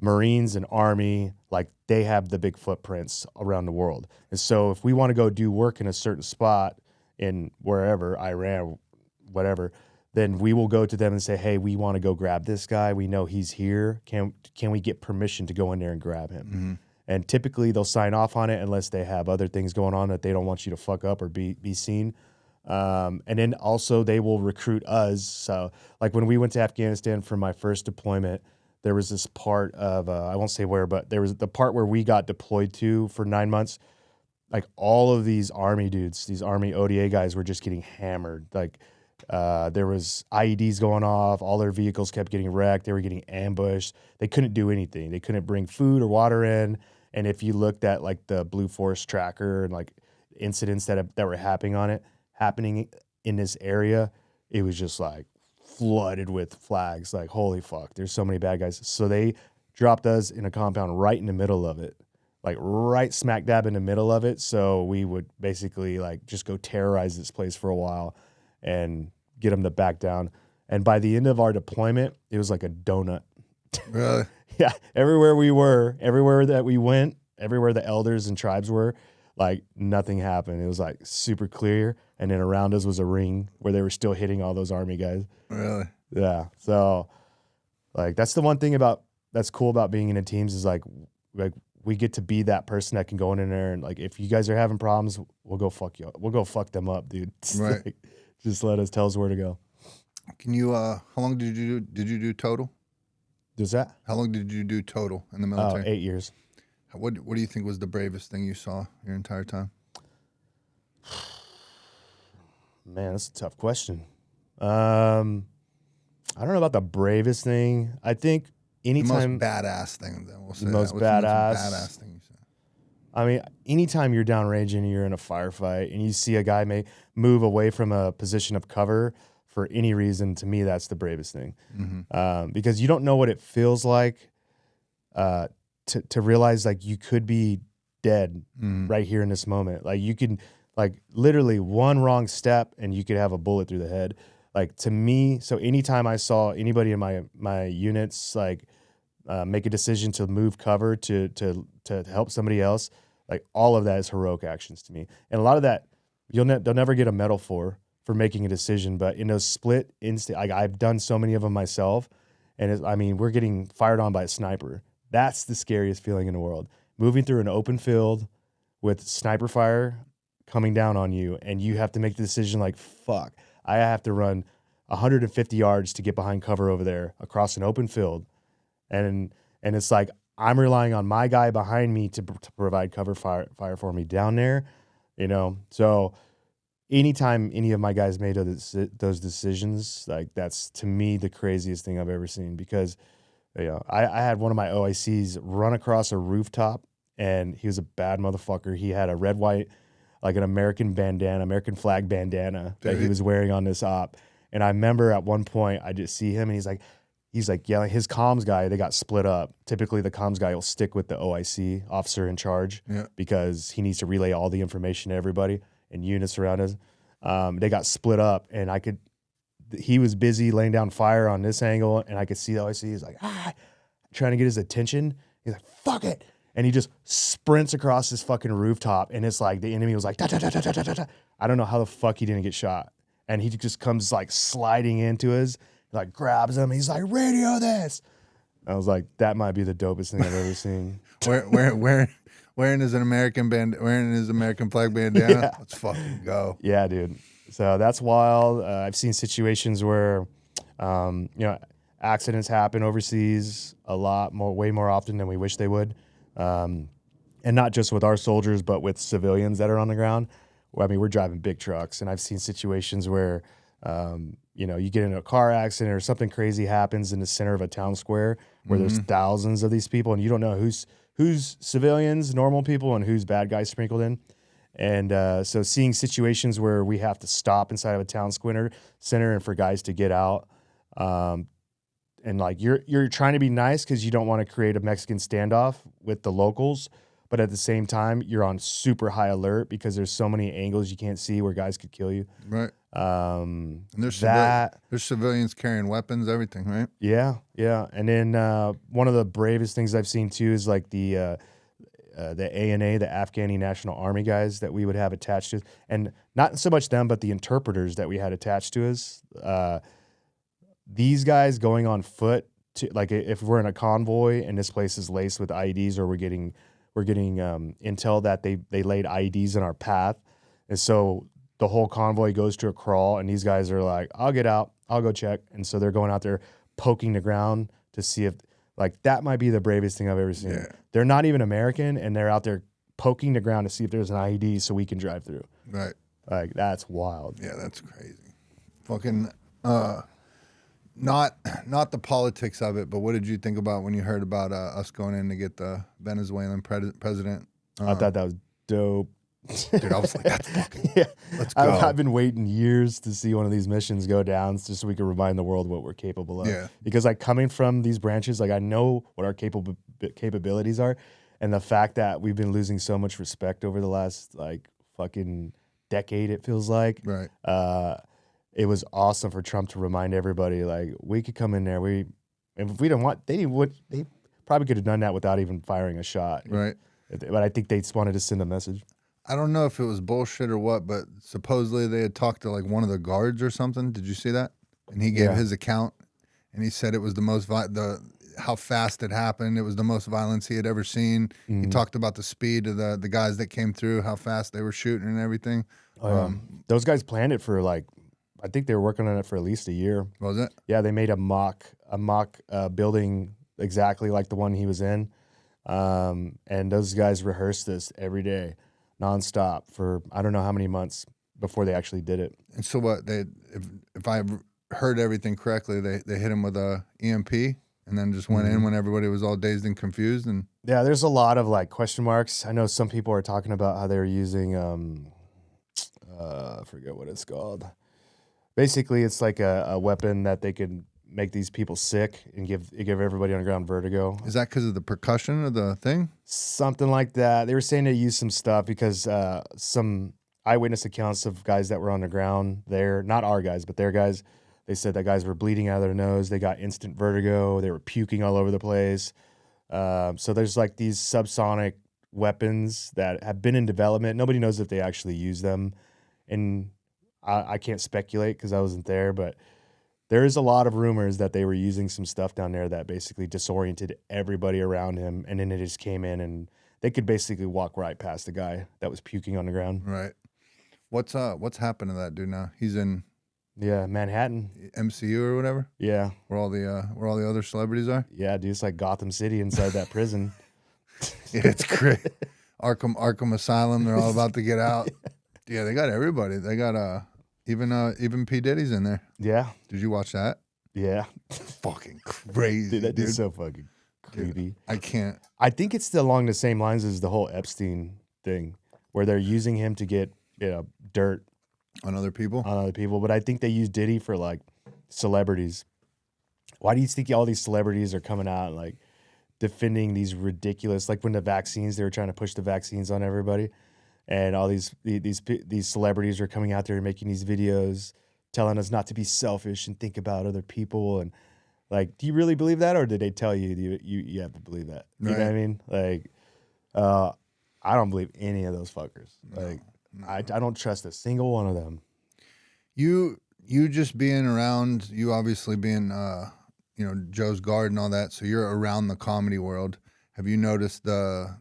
Marines and Army, like they have the big footprints around the world. And so if we want to go do work in a certain spot in wherever, Iran, whatever, then we will go to them and say, hey, we want to go grab this guy. We know he's here. Can we get permission to go in there and grab him? Mm-hmm. And typically they'll sign off on it unless they have other things going on that they don't want you to fuck up or be seen. And then also they will recruit us. So like when we went to Afghanistan for my first deployment, there was this part of, I won't say where, but there was the part where we got deployed to for 9 months. Like all of these Army dudes, these Army ODA guys were just getting hammered. Like there was IEDs going off. All their vehicles kept getting wrecked. They were getting ambushed. They couldn't do anything. They couldn't bring food or water in. And if you looked at like the Blue Force tracker and like incidents that were happening in this area, it was just like flooded with flags. Like, holy fuck, there's so many bad guys. So they dropped us in a compound right in the middle of it, like right smack dab in the middle of it. So we would basically like just go terrorize this place for a while and get them to back down. And by the end of our deployment, it was like a donut. Really? Yeah, everywhere that we went, everywhere the elders and tribes were, like nothing happened. It was like super clear, and then around us was a ring where they were still hitting all those Army guys. Really? Yeah. So, like that's the one thing that's cool about being in the teams is like we get to be that person that can go in there and like if you guys are having problems, we'll go fuck you up. We'll go fuck them up, dude. Right. Like, just tell us where to go. Can you? How long did you do total? Does that? How long did you do total in the military? 8 years. What do you think was the bravest thing you saw your entire time? Man, that's a tough question. I don't know about the bravest thing. I think anytime the most badass thing, then we'll say the most badass thing you said. I mean, anytime you're downrange and you're in a firefight and you see a guy may move away from a position of cover for any reason, to me, that's the bravest thing. Mm-hmm. Because you don't know what it feels like to realize like you could be dead right here in this moment. Like you can, like literally one wrong step and you could have a bullet through the head. Like to me, so anytime I saw anybody in my units like make a decision to move cover to help somebody else, like all of that is heroic actions to me. And a lot of that they'll never get a medal for making a decision, but in those split instant, like I've done so many of them myself, and we're getting fired on by a sniper. That's the scariest feeling in the world. Moving through an open field with sniper fire coming down on you, and you have to make the decision like, fuck, I have to run 150 yards to get behind cover over there across an open field. And it's like, I'm relying on my guy behind me to provide cover fire for me down there, So anytime any of my guys made those decisions, like that's to me the craziest thing I've ever seen, because I had one of my OICs run across a rooftop, and he was a bad motherfucker. He had a red, white, like an American flag bandana that he was wearing on this op. And I remember at one point I just see him, and he's like yelling. His comms guy, they got split up. Typically the comms guy will stick with the OIC officer in charge because he needs to relay all the information to everybody and units around us. They got split up, and he was busy laying down fire on this angle, and I could see the OIC. He's like, trying to get his attention. He's like, fuck it. And he just sprints across this fucking rooftop, and it's like the enemy was like, da, da, da, da, da, da, da. I don't know how the fuck he didn't get shot. And he just comes like sliding into us, like grabs him. He's like, radio this. I was like, that might be the dopest thing I've ever seen. Wearing his American flag bandana. Yeah. Let's fucking go. Yeah, dude. So that's wild. I've seen situations where, accidents happen overseas way more often than we wish they would. And not just with our soldiers, but with civilians that are on the ground. I mean, we're driving big trucks, and I've seen situations where, you get in a car accident or something crazy happens in the center of a town square where there's thousands of these people, and you don't know who's civilians, normal people, and who's bad guys sprinkled in. And so seeing situations where we have to stop inside of a town center and for guys to get out, and like you're trying to be nice because you don't want to create a Mexican standoff with the locals, but at the same time you're on super high alert because there's so many angles you can't see where guys could kill you. Right. And there's civilians carrying weapons, everything, right? Yeah. And then one of the bravest things I've seen too is like the ANA, the Afghani National Army guys that we would have attached to us. And not so much them, but the interpreters that we had attached to us. These guys going on foot to, like, if we're in a convoy and this place is laced with IEDs, or we're getting intel that they laid IEDs in our path. And so the whole convoy goes to a crawl, and these guys are like, I'll get out, I'll go check. And so they're going out there poking the ground to see if, like, that might be the bravest thing I've ever seen. Yeah. They're not even American, and they're out there poking the ground to see if there's an IED so we can drive through. Right. Like, that's wild. Yeah, that's crazy. Fucking, not the politics of it, but what did you think about when you heard about us going in to get the Venezuelan president? I thought that was dope. Dude, I was like, that's fucking, let's go. I've been waiting years to see one of these missions go down just so we can remind the world what we're capable of. Yeah. Because, like, coming from these branches, like, I know what our capabilities are, and the fact that we've been losing so much respect over the last, like, fucking decade, it feels like. Right. It was awesome for Trump to remind everybody, like, we could come in there. If we don't want, they probably could have done that without even firing a shot. Right. But I think they just wanted to send a message. I don't know if it was bullshit or what, but supposedly they had talked to like one of the guards or something. Did you see that? And he gave his account, and he said it was the most how fast it happened. It was the most violence he had ever seen. Mm-hmm. He talked about the speed of the guys that came through, how fast they were shooting and everything. Those guys planned it for, like, I think they were working on it for at least a year. Was it? Yeah, they made a mock building exactly like the one he was in, and those guys rehearsed this every day, nonstop, for I don't know how many months before they actually did it. And so what? If I heard everything correctly, they hit him with a EMP and then just went in when everybody was all dazed and confused. And yeah, there's a lot of, like, question marks. I know some people are talking about how they're using I forget what it's called. Basically, it's like a weapon that they can make these people sick and give everybody on the ground vertigo. Is that because of the percussion of the thing? Something like that. They were saying they used some stuff because some eyewitness accounts of guys that were on the ground there, not our guys, but their guys, they said that guys were bleeding out of their nose. They got instant vertigo. They were puking all over the place. So there's like these subsonic weapons that have been in development. Nobody knows if they actually use them. And I can't speculate because I wasn't there, but there is a lot of rumors that they were using some stuff down there that basically disoriented everybody around him, and then it just came in and they could basically walk right past the guy that was puking on the ground. Right. What's happened to that dude now? He's in Manhattan, MCU or whatever. Yeah, where all the other celebrities are. Yeah, dude, it's like Gotham City inside that prison. Yeah, it's great. Arkham Asylum. They're all about to get out. Yeah, they got everybody. They got even P Diddy's in there. Yeah, Did you watch that? yeah. Fucking crazy, Dude, that dude. is so fucking creepy. Dude, I can't. I think it's along the same lines as the whole Epstein thing, where they're using him to get dirt On other people. on other people. But I think they use Diddy for like celebrities. Why do you think all these celebrities are coming out and like defending these ridiculous, like when the vaccines, they were trying to push the vaccines on everybody, and all these celebrities are coming out there and making these videos telling us not to be selfish and think about other people. And like, do you really believe that, or did they tell you you have to believe that? You know what I mean? Like, I don't believe any of those fuckers. Like, I don't trust a single one of them. You just being around, you obviously being Joe's Guard and all that, so you're around the comedy world. Have you noticed the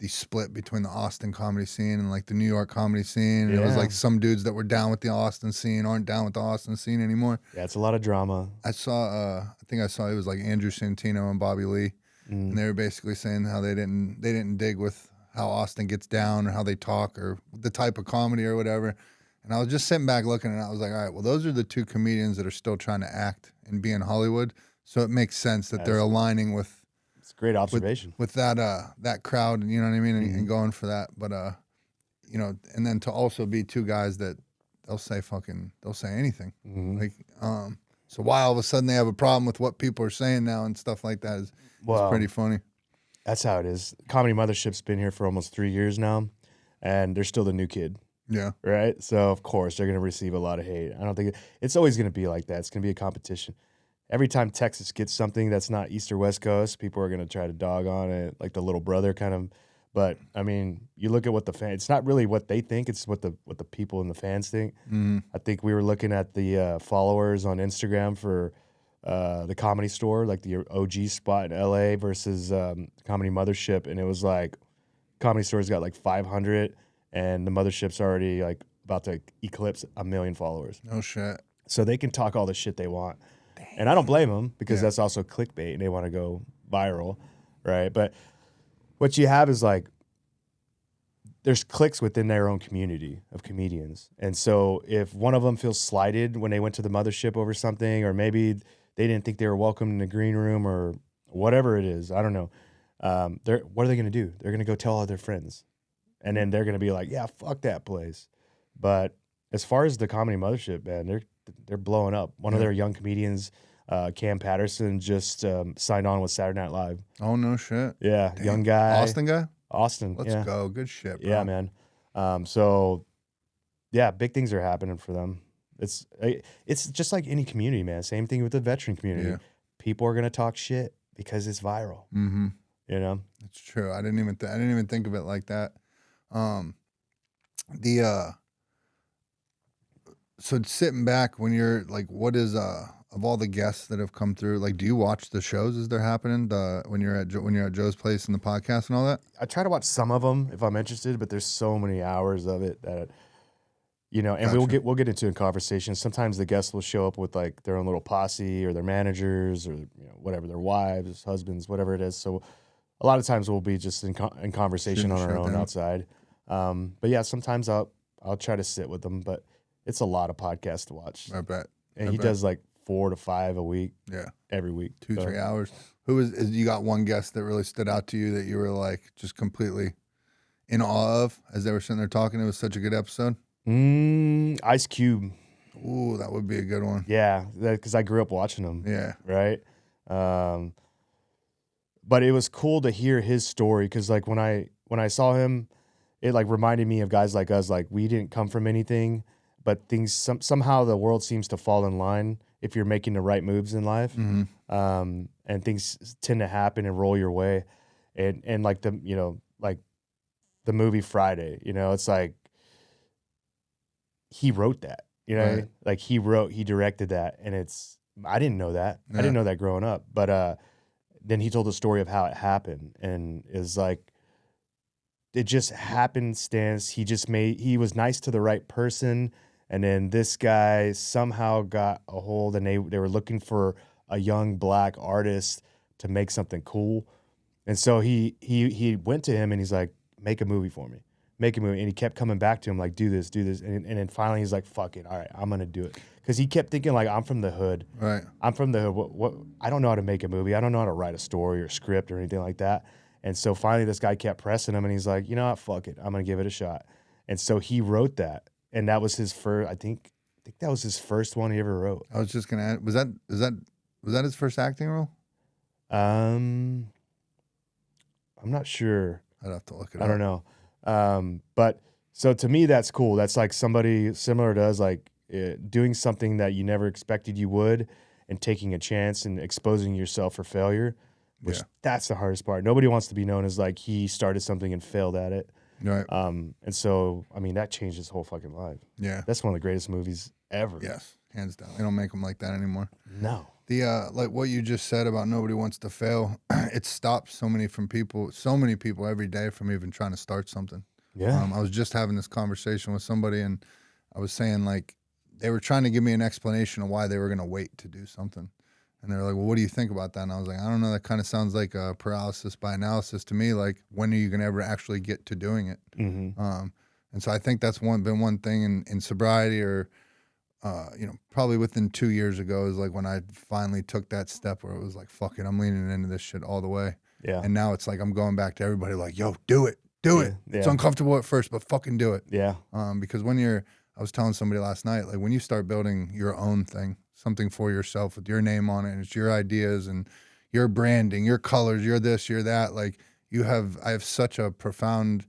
split between the Austin comedy scene and like the New York comedy scene? And it was like some dudes that were down with the Austin scene aren't down with the Austin scene anymore. Yeah, it's a lot of drama. I think I saw it was like Andrew Santino and Bobby Lee, and they were basically saying how they didn't dig with how Austin gets down or how they talk or the type of comedy or whatever. And I was just sitting back looking, and I was like, all right, well, those are the two comedians that are still trying to act and be in Hollywood. So it makes sense that they're aligning with. It's a great observation. With that crowd, you know what I mean, and going for that. But and then to also be two guys that they'll say anything. Like, so why all of a sudden they have a problem with what people are saying now and stuff like that is pretty funny. That's how it is. Comedy Mothership's been here for almost 3 years now, and they're still the new kid. Yeah. Right? So, of course, they're going to receive a lot of hate. I don't think it's always going to be like that. It's going to be a competition. Every time Texas gets something that's not East or West Coast, people are going to try to dog on it, like the little brother kind of. But, I mean, you look at what the fans, it's not really what they think, it's what the people and the fans think. I think we were looking at the followers on Instagram for the Comedy Store, like the OG spot in LA versus Comedy Mothership, and it was like Comedy Store's got like 500, and the Mothership's already like about to eclipse 1 million followers. No shit. So they can talk all the shit they want. Damn. And I don't blame them because that's also clickbait and they want to go viral, right? But what you have is like there's cliques within their own community of comedians. And so if one of them feels slighted when they went to the Mothership over something, or maybe they didn't think they were welcome in the green room or whatever it is, I don't know. What are they going to do? They're going to go tell all their friends. And then they're going to be like, yeah, fuck that place. But as far as the Comedy Mothership, man, they're blowing up. One of their young comedians, Cam Patterson, just signed on with Saturday Night Live. Oh, no shit. Yeah, Damn. young guy. Austin guy? Austin, Let's go. Good shit, bro. Yeah, man. So, yeah, big things are happening for them. It's just like any community, man. Same thing with the veteran community. Yeah. People are going to talk shit because it's viral. Mm-hmm. You know? It's true. I didn't even think of it like that. So sitting back when you're like, what is of all the guests that have come through, like, do you watch the shows as they're happening? When you're at Joe's place and the podcast and all that? I try to watch some of them if I'm interested, but there's so many hours of it that, and gotcha. we'll get into a conversation. Sometimes the guests will show up with like their own little posse or their managers or whatever, their wives, husbands, whatever it is. So a lot of times we'll be just in conversation on our own outside. But yeah, sometimes I'll try to sit with them, but it's a lot of podcasts to watch. I bet. And he does like 4 to 5 a week. Yeah. Every week. 2-3 hours. You got one guest that really stood out to you that you were like just completely in awe of as they were sitting there talking? It was such a good episode. Ice Cube. Ooh, that would be a good one. Yeah, because I grew up watching him. Yeah. Right? But it was cool to hear his story because like when I saw him, it like reminded me of guys like us. Like we didn't come from anything, but things somehow the world seems to fall in line if you're making the right moves in life. Mm-hmm. And things tend to happen and roll your way. And like like the movie Friday, it's like he wrote that, Right. like he directed that. And I didn't know that. Yeah. I didn't know that growing up, but, then he told the story of how it happened and is like, it just happenstance. He was nice to the right person. And then this guy somehow got a hold and they were looking for a young black artist to make something cool. And so he went to him and he's like, make a movie for me. make a movie. And he kept coming back to him like, do this. And then finally he's like, fuck it. All right, I'm going to do it. Because he kept thinking like, I'm from the hood. Right. I'm from the hood. What? I don't know how to make a movie. I don't know how to write a story or script or anything like that. And so finally this guy kept pressing him and he's like, you know what, fuck it. I'm going to give it a shot. And so he wrote that. And that was his first, I think that was his first one he ever wrote. I was just going to add, was that his first acting role? I'm not sure. I'd have to look it up. I don't know. But so to me, that's cool. That's like somebody similar to us, like doing something that you never expected you would and taking a chance and exposing yourself for failure, which that's the hardest part. Nobody wants to be known as like he started something and failed at it. Right. And so, I mean, that changed his whole fucking life. Yeah. That's one of the greatest movies ever. Yes. Hands down. They don't make them like that anymore. No. The like what you just said about nobody wants to fail, it stops so many people every day from even trying to start something. Yeah. I was just having this conversation with somebody and I was saying like they were trying to give me an explanation of why they were going to wait to do something. And they were like, well, what do you think about that? And I was like, I don't know. That kind of sounds like a paralysis by analysis to me. Like, when are you going to ever actually get to doing it? Mm-hmm. And so I think that's been one thing in sobriety or, probably within 2 years ago is like when I finally took that step where it was like, fuck it, I'm leaning into this shit all the way. Yeah. And now it's like I'm going back to everybody like, yo, do it. Yeah. It's uncomfortable at first, but fucking do it. Yeah. Because I was telling somebody last night, like when you start building your own thing, something for yourself with your name on it, and it's your ideas and your branding, your colors, your this, your that, like I have such a profound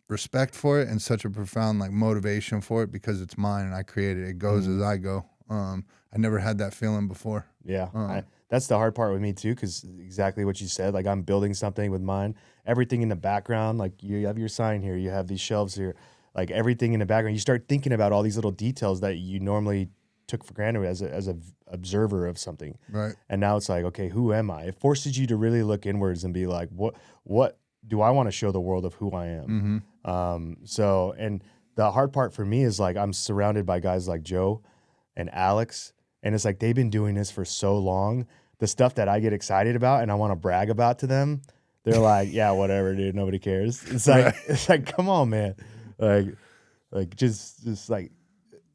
respect for it and such a profound like motivation for it because it's mine and I created it. It goes as I go. I never had that feeling before. Yeah. That's the hard part with me too, because exactly what you said, like I'm building something with mine, everything in the background, like you have your sign here, you have these shelves here, like everything in the background, you start thinking about all these little details that you normally took for granted as a observer of something. Right. And now it's like, okay, who am I? It forces you to really look inwards and be like, what do I want to show the world of who I am? So, and the hard part for me is like, I'm surrounded by guys like Joe and Alex, and it's like, they've been doing this for so long. The stuff that I get excited about and I want to brag about to them, they're like, yeah, whatever, dude. Nobody cares. It's like, It's like, come on, man. Like just like,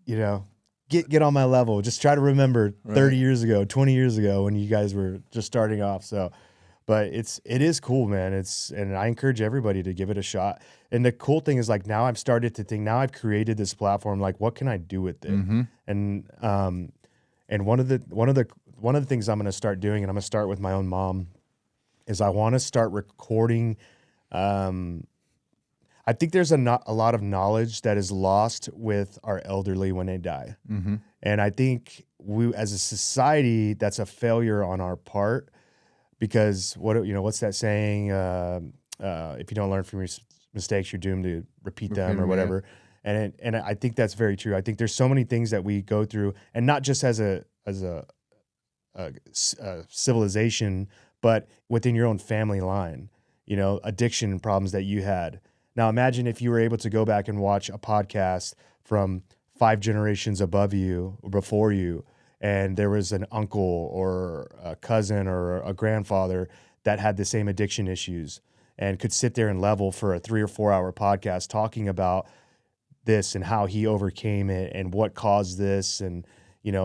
get on my level. Just try to remember 30 years ago, 20 years ago when you guys were just starting off. So, but it is cool, man. And I encourage everybody to give it a shot. And the cool thing is like, now I've started to think, now I've created this platform, like what can I do with it? And one of the things I'm going to start doing, and I'm going to start with my own mom, is I want to start recording. I think there's a lot of knowledge that is lost with our elderly when they die. And I think we, as a society, that's a failure on our part, because what's that saying? If you don't learn from your mistakes, you're doomed to repeat them or whatever. Yeah. And I think that's very true. I think there's so many things that we go through, and not just as a civilization, but within your own family line, addiction problems that you had. Now imagine if you were able to go back and watch a podcast from 5 generations above you or before you, and there was an uncle or a cousin or a grandfather that had the same addiction issues and could sit there and level for a 3 or 4 hour podcast talking about this and how he overcame it and what caused this. And,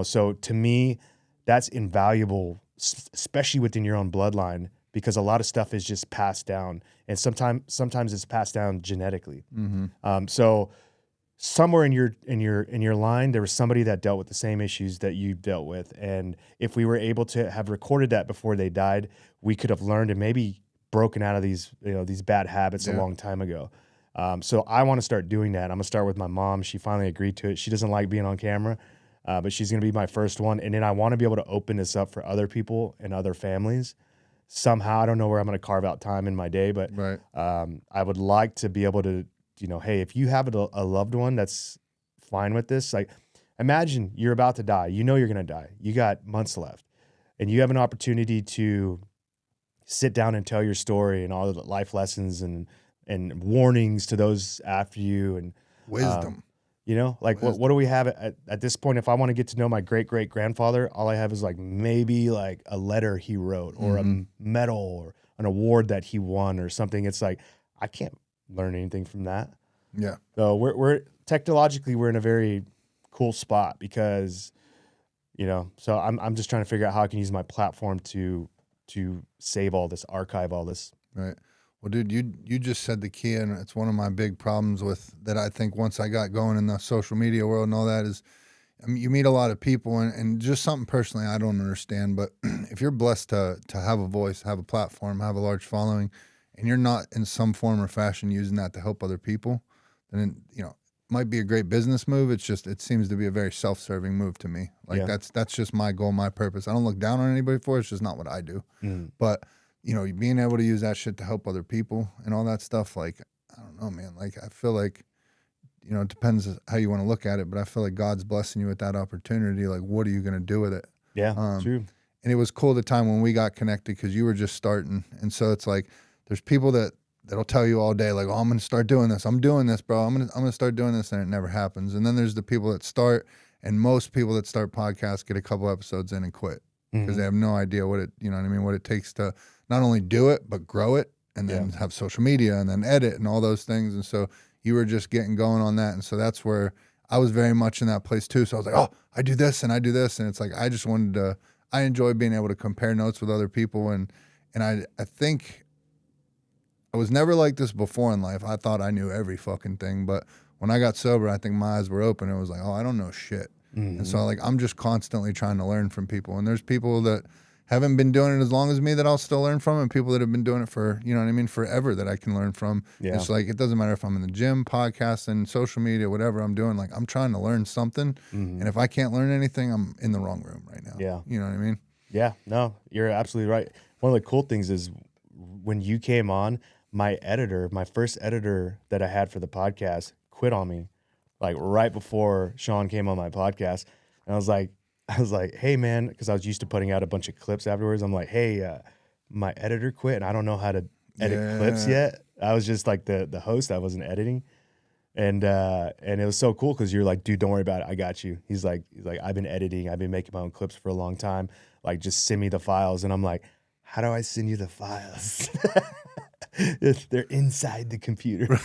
so to me, that's invaluable, especially within your own bloodline, because a lot of stuff is just passed down, and sometimes it's passed down genetically. So somewhere in your line, there was somebody that dealt with the same issues that you dealt with, and if we were able to have recorded that before they died, we could have learned and maybe broken out of these bad habits a long time ago. So I want to start doing that. I'm gonna start with my mom. She finally agreed to it. She doesn't like being on camera, but she's gonna be my first one, and then I want to be able to open this up for other people and other families. Somehow, I don't know where I'm going to carve out time in my day, but I would like to be able to, hey, if you have a loved one that's fine with this, like imagine you're about to die, you're going to die, you got months left, and you have an opportunity to sit down and tell your story and all the life lessons and warnings to those after you and wisdom. What do we have at this point? If I want to get to know my great-great-grandfather, all I have is like maybe like a letter he wrote or a medal or an award that he won or something. It's like, I can't learn anything from that. Yeah. So we're technologically we're in a very cool spot because, you know, so I'm just trying to figure out how I can use my platform to save all this, archive all this. Right. Well, dude, you just said the key, and it's one of my big problems with that. I think once I got going in the social media world and all that is, I mean, you meet a lot of people, and just something personally I don't understand. But if you're blessed to have a voice, have a platform, have a large following, and you're not in some form or fashion using that to help other people, then you know it might be a great business move. It's just it seems to be a very self-serving move to me. Like Yeah. that's just my goal, my purpose. I don't look down on anybody for it. It's just not what I do. But you know, being able to use that shit to help other people and all that stuff, like, I don't know, man. Like, I feel like, you know, it depends how you want to look at it, but I feel like God's blessing you with that opportunity. Like, what are you going to do with it? Yeah, true. And it was cool the time when we got connected because you were just starting. And so it's like, there's people that'll tell you all day, like, oh, I'm going to start doing this. I'm doing this, bro. I'm going to start doing this. And it never happens. And then there's the people that start, and most people that start podcasts get a couple episodes in and quit because they have no idea what it, you know what I mean? What it takes to not only do it, but grow it and then have social media and then edit and all those things. And so you were just getting going on that. And so that's where I was very much in that place too. So I was like, oh, I do this and I do this. And it's like, I just wanted to, I enjoy being able to compare notes with other people. And I think I was never like this before in life. I thought I knew every fucking thing. But when I got sober, I think my eyes were open. It was like, oh, I don't know shit. And so like, I'm just constantly trying to learn from people. And there's people that haven't been doing it as long as me that I'll still learn from, and people that have been doing it for, you know what I mean, forever that I can learn from. Yeah. It's like, it doesn't matter if I'm in the gym, podcasting, social media, whatever I'm doing, like I'm trying to learn something. And if I can't learn anything, I'm in the wrong room right now. Yeah. You know what I mean? Yeah, no, you're absolutely right. One of the cool things is when you came on, my first editor that I had for the podcast quit on me, like right before Shawn came on my podcast. And I was like, hey man, because I was used to putting out a bunch of clips afterwards. I'm like, hey, my editor quit and I don't know how to edit clips yet. I was just like the host. I wasn't editing. And it was so cool because you're like, dude, don't worry about it. I got you. He's like, I've been editing. I've been making my own clips for a long time. Like, just send me the files. And I'm like, how do I send you the files? They're inside the computer.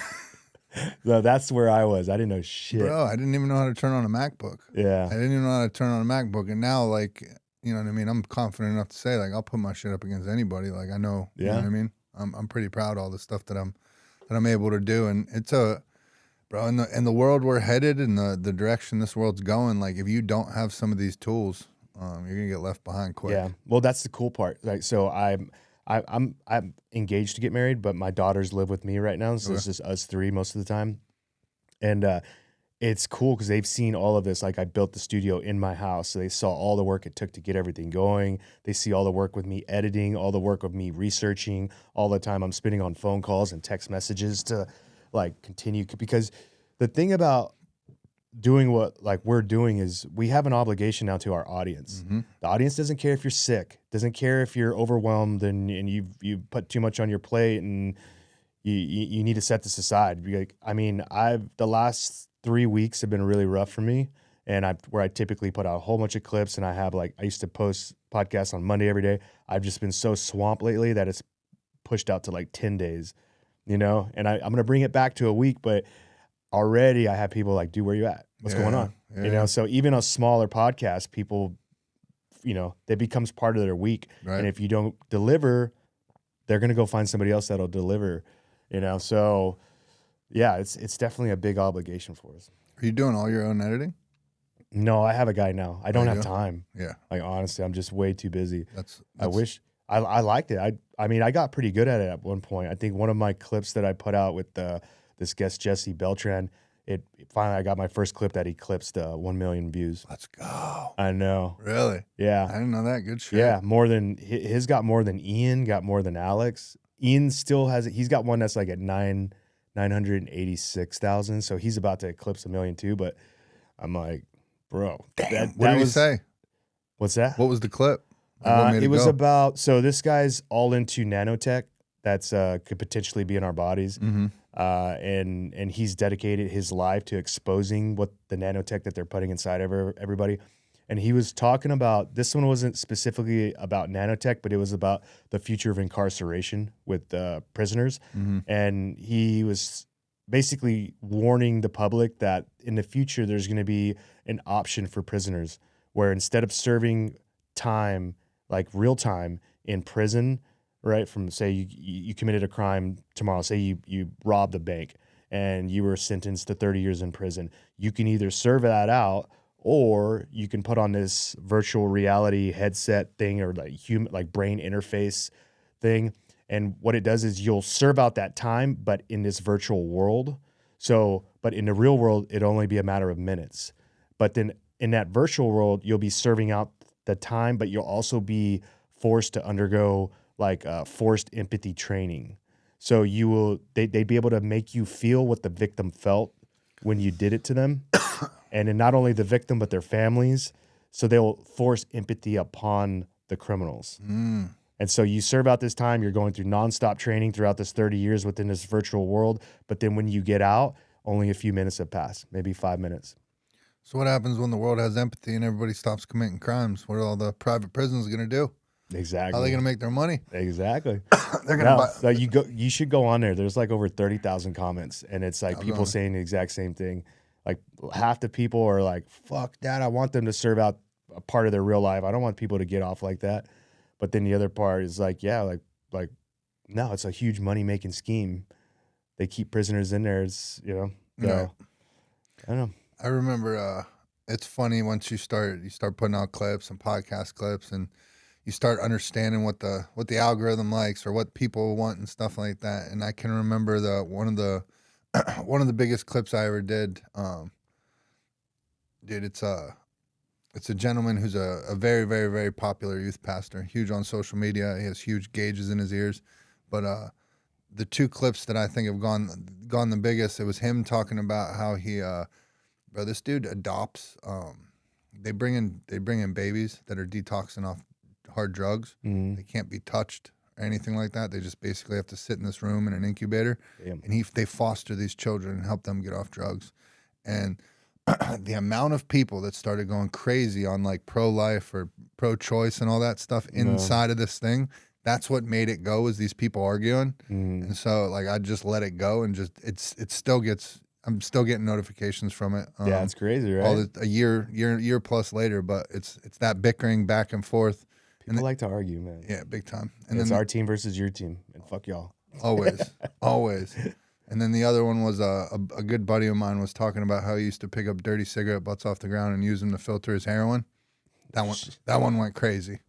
So that's where I was. I didn't know shit. Bro, I didn't even know how to turn on a MacBook. Yeah. I didn't even know how to turn on a MacBook. And now, like, you know what I mean? I'm confident enough to say, like, I'll put my shit up against anybody. Like, I know, you know what I mean? I'm pretty proud of all the stuff that I'm able to do. And it's bro, in the world we're headed and the direction this world's going, like, if you don't have some of these tools, you're going to get left behind quick. Yeah. Well, that's the cool part. Like, so I'm engaged to get married, but my daughters live with me right now. So it's just us three most of the time. And it's cool because they've seen all of this. Like, I built the studio in my house. So they saw all the work it took to get everything going. They see all the work with me editing, all the work of me researching, all the time I'm spending on phone calls and text messages to like continue. Because the thing about doing what like we're doing is we have an obligation now to our audience. The audience doesn't care if you're sick, doesn't care if you're overwhelmed and you've put too much on your plate and you need to set this aside. Like, I mean, the last 3 weeks have been really rough for me, and where I typically put out a whole bunch of clips, and I used to post podcasts on Monday every day. I've just been so swamped lately that it's pushed out to like 10 days, you know. And I'm gonna bring it back to a week, but already I have people like, dude, where you at? What's going on? Yeah. You know, so even a smaller podcast, people, you know, that becomes part of their week. Right. And if you don't deliver, they're going to go find somebody else that'll deliver, you know? So yeah, it's definitely a big obligation for us. Are you doing all your own editing? No, I have a guy now. I don't have time. Yeah. Like, honestly, I'm just way too busy. That's I wish I liked it. I mean, I got pretty good at it at one point. I think one of my clips that I put out with this guest, Jesse Beltran, finally I got my first clip that eclipsed 1 million views. Let's go. I know. Really? Yeah. I didn't know that. Good shit. Yeah, his got more than Ian, got more than Alex. Ian still he's got one that's like at 986,000. So he's about to eclipse 1 million too. But I'm like, bro, What did he say? What's that? What was the clip? What made It was go? about, so this guy's all into nanotech that's could potentially be in our bodies. And he's dedicated his life to exposing what the nanotech that they're putting inside everybody. And he was talking about, this one wasn't specifically about nanotech, but it was about the future of incarceration with prisoners. And he was basically warning the public that in the future there's going to be an option for prisoners where instead of serving time, like real time in prison, right, from say you committed a crime tomorrow, say you robbed a bank and you were sentenced to 30 years in prison, you can either serve that out or you can put on this virtual reality headset thing or like brain interface thing. And what it does is you'll serve out that time, but in this virtual world. So, but in the real world, it'll only be a matter of minutes. But then in that virtual world, you'll be serving out the time, but you'll also be forced to undergo like forced empathy training. So they'd be able to make you feel what the victim felt when you did it to them. And then not only the victim, but their families. So they'll force empathy upon the criminals. And so you serve out this time, you're going through nonstop training throughout this 30 years within this virtual world. But then when you get out, only a few minutes have passed, maybe 5 minutes. So what happens when the world has empathy and everybody stops committing crimes? What are all the private prisons going to do? Exactly. How are they going to make their money? Exactly. They're going to buy. So you should go on there. There's like over 30,000 comments, and it's like people saying the exact same thing. Like half the people are like, "Fuck that! I want them to serve out a part of their real life. I don't want people to get off like that." But then the other part is like, yeah, like no, it's a huge money making scheme. They keep prisoners in there. It's so, Right. I don't know. I remember it's funny once you start putting out clips and podcast clips and you start understanding what the algorithm likes or what people want and stuff like that. And I can remember one of the biggest clips I ever did. Dude, it's a gentleman who's a very, very, very popular youth pastor, huge on social media. He has huge gauges in his ears. But the two clips that I think have gone the biggest, it was him talking about how he this dude adopts they bring in babies that are detoxing off hard drugs. They can't be touched or anything like that. They just basically have to sit in this room in an incubator. Damn. And they foster these children and help them get off drugs. And the amount of people that started going crazy on like pro-life or pro-choice and all that stuff inside of this thing, that's what made it go, is these people arguing. And so like I just let it go and just I'm still getting notifications from it. Yeah, it's crazy, right? A year plus later, but it's that bickering back and forth. People like to argue, man. Yeah, big time. And it's our team versus your team, and fuck y'all. Always. And then the other one was a good buddy of mine was talking about how he used to pick up dirty cigarette butts off the ground and use them to filter his heroin. That one went crazy.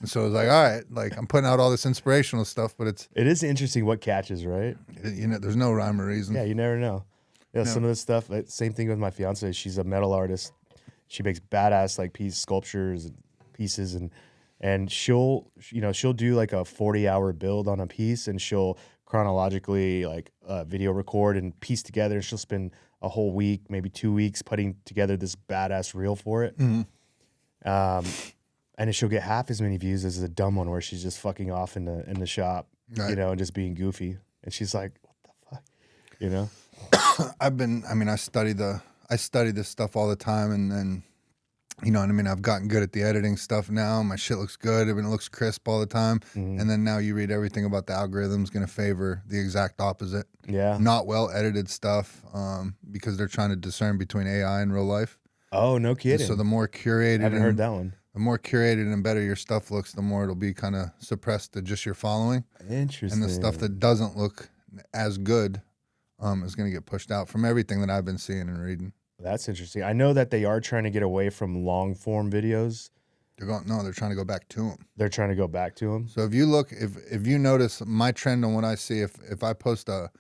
And so I was like, all right, like I'm putting out all this inspirational stuff, but it is interesting what catches, right? There's no rhyme or reason. Yeah, you never know. Yeah, some of this stuff. Same thing with my fiance. She's a metal artist. She makes badass like sculptures and pieces, and she'll do like a 40-hour build on a piece, and she'll chronologically like video record and piece together, and she'll spend a whole week, maybe 2 weeks putting together this badass reel for it. And then she'll get half as many views as a dumb one where she's just fucking off in the shop, Right. and just being goofy. And she's like, what the fuck, I study this stuff all the time, and then you know what I mean? I've gotten good at the editing stuff now. My shit looks good. I mean, it looks crisp all the time. And then now you read everything about the algorithm's going to favor the exact opposite. Yeah. Not well edited stuff because they're trying to discern between AI and real life. Oh, no kidding. And so the more curated, I haven't heard that one. The more curated and better your stuff looks, the more it'll be kind of suppressed to just your following. Interesting. And the stuff that doesn't look as good is going to get pushed out from everything that I've been seeing and reading. That's interesting. I know that they are trying to get away from long form videos. They're trying to go back to them. They're trying to go back to them. So if you look, if you notice my trend on what I see, if I post a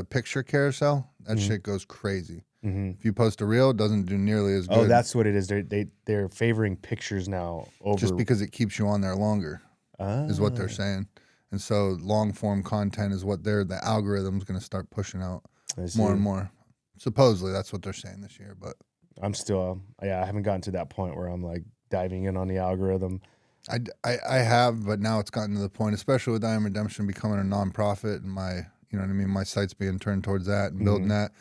picture carousel, that shit goes crazy. If you post a reel, it doesn't do nearly as good. Oh, that's what it is. They're favoring pictures now over just because it keeps you on there longer, is what they're saying. And so long form content is what the algorithm's going to start pushing out more and more. Supposedly, that's what they're saying this year, but I'm still, I haven't gotten to that point where I'm like diving in on the algorithm. I have, but now it's gotten to the point, especially with I Am Redemption becoming a nonprofit and my site's being turned towards that and building that.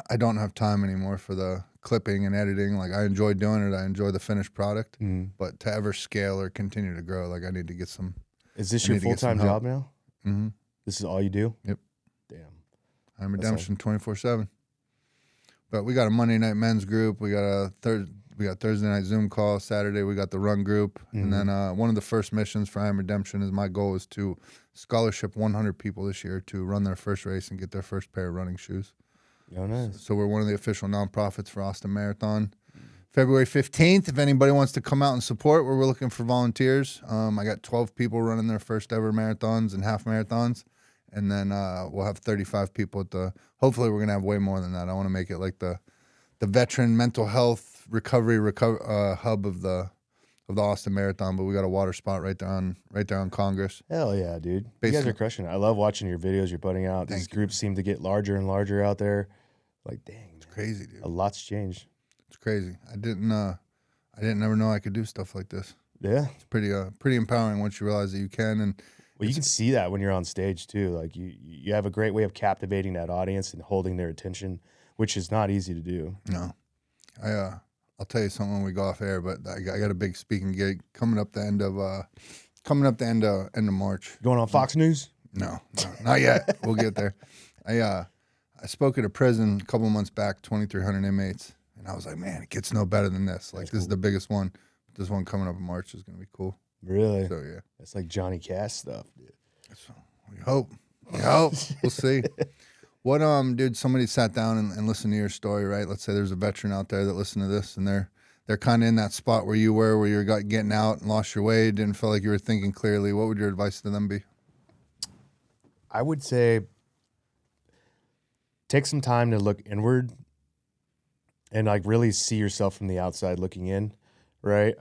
I don't have time anymore for the clipping and editing. Like I enjoy doing it. I enjoy the finished product. Mm. But to ever scale or continue to grow, like I need to get some. Is this I your need to get some full-time job now? Mm-hmm. This is all you do? Yep. Damn. I'm Redemption 24/7. But we got a Monday night men's group. We got a Thursday night Zoom call. Saturday we got the run group. And then one of the first missions for I Am Redemption is my goal is to scholarship 100 people this year to run their first race and get their first pair of running shoes. Oh, nice. So we're one of the official nonprofits for Austin Marathon. February 15th, if anybody wants to come out and support, we're looking for volunteers. I got 12 people running their first ever marathons and half marathons. And then we'll have 35 people at the, hopefully we're going to have way more than that. I want to make it like the veteran mental health recovery hub of the Austin Marathon, but we got a water spot right there on Congress. Hell yeah, dude. You guys are crushing it. I love watching your videos you're putting out. These groups seem to get larger and larger out there. Like, dang. It's crazy, dude. A lot's changed. It's crazy. I didn't ever know I could do stuff like this. Yeah. It's pretty empowering once you realize that you can. And well, you can see that when you're on stage too. Like you have a great way of captivating that audience and holding their attention, which is not easy to do. No. I'll tell you something when we go off air, but I got a big speaking gig coming up the end of March. Going on Fox News? No, not yet. We'll get there. I spoke at a prison a couple months back, 2,300 inmates, and I was like, man, it gets no better than this. Like, this is the biggest one. This one coming up in March is going to be cool. Really? So, yeah. It's like Johnny Cash stuff, dude. So, we hope. We'll see. What, dude, somebody sat down and listened to your story, right? Let's say there's a veteran out there that listened to this, and they're kind of in that spot where you were, where you're getting out and lost your way, didn't feel like you were thinking clearly. What would your advice to them be? I would say take some time to look inward and like really see yourself from the outside looking in, right?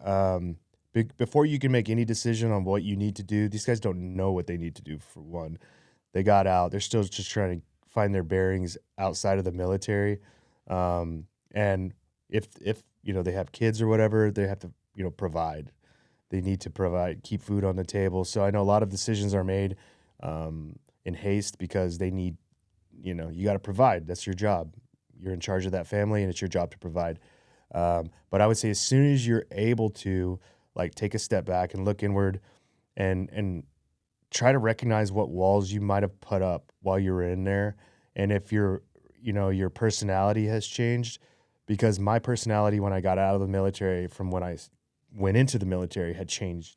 Before you can make any decision on what you need to do, these guys don't know what they need to do. For one, they got out. They're still just trying to find their bearings outside of the military. And if they have kids or whatever, they have to, provide. They need to provide, keep food on the table. So I know a lot of decisions are made in haste because they need, you got to provide. That's your job. You're in charge of that family, and it's your job to provide. But I would say as soon as you're able to, like, take a step back and look inward and try to recognize what walls you might have put up while you were in there. And if your personality has changed, because my personality when I got out of the military from when I went into the military had changed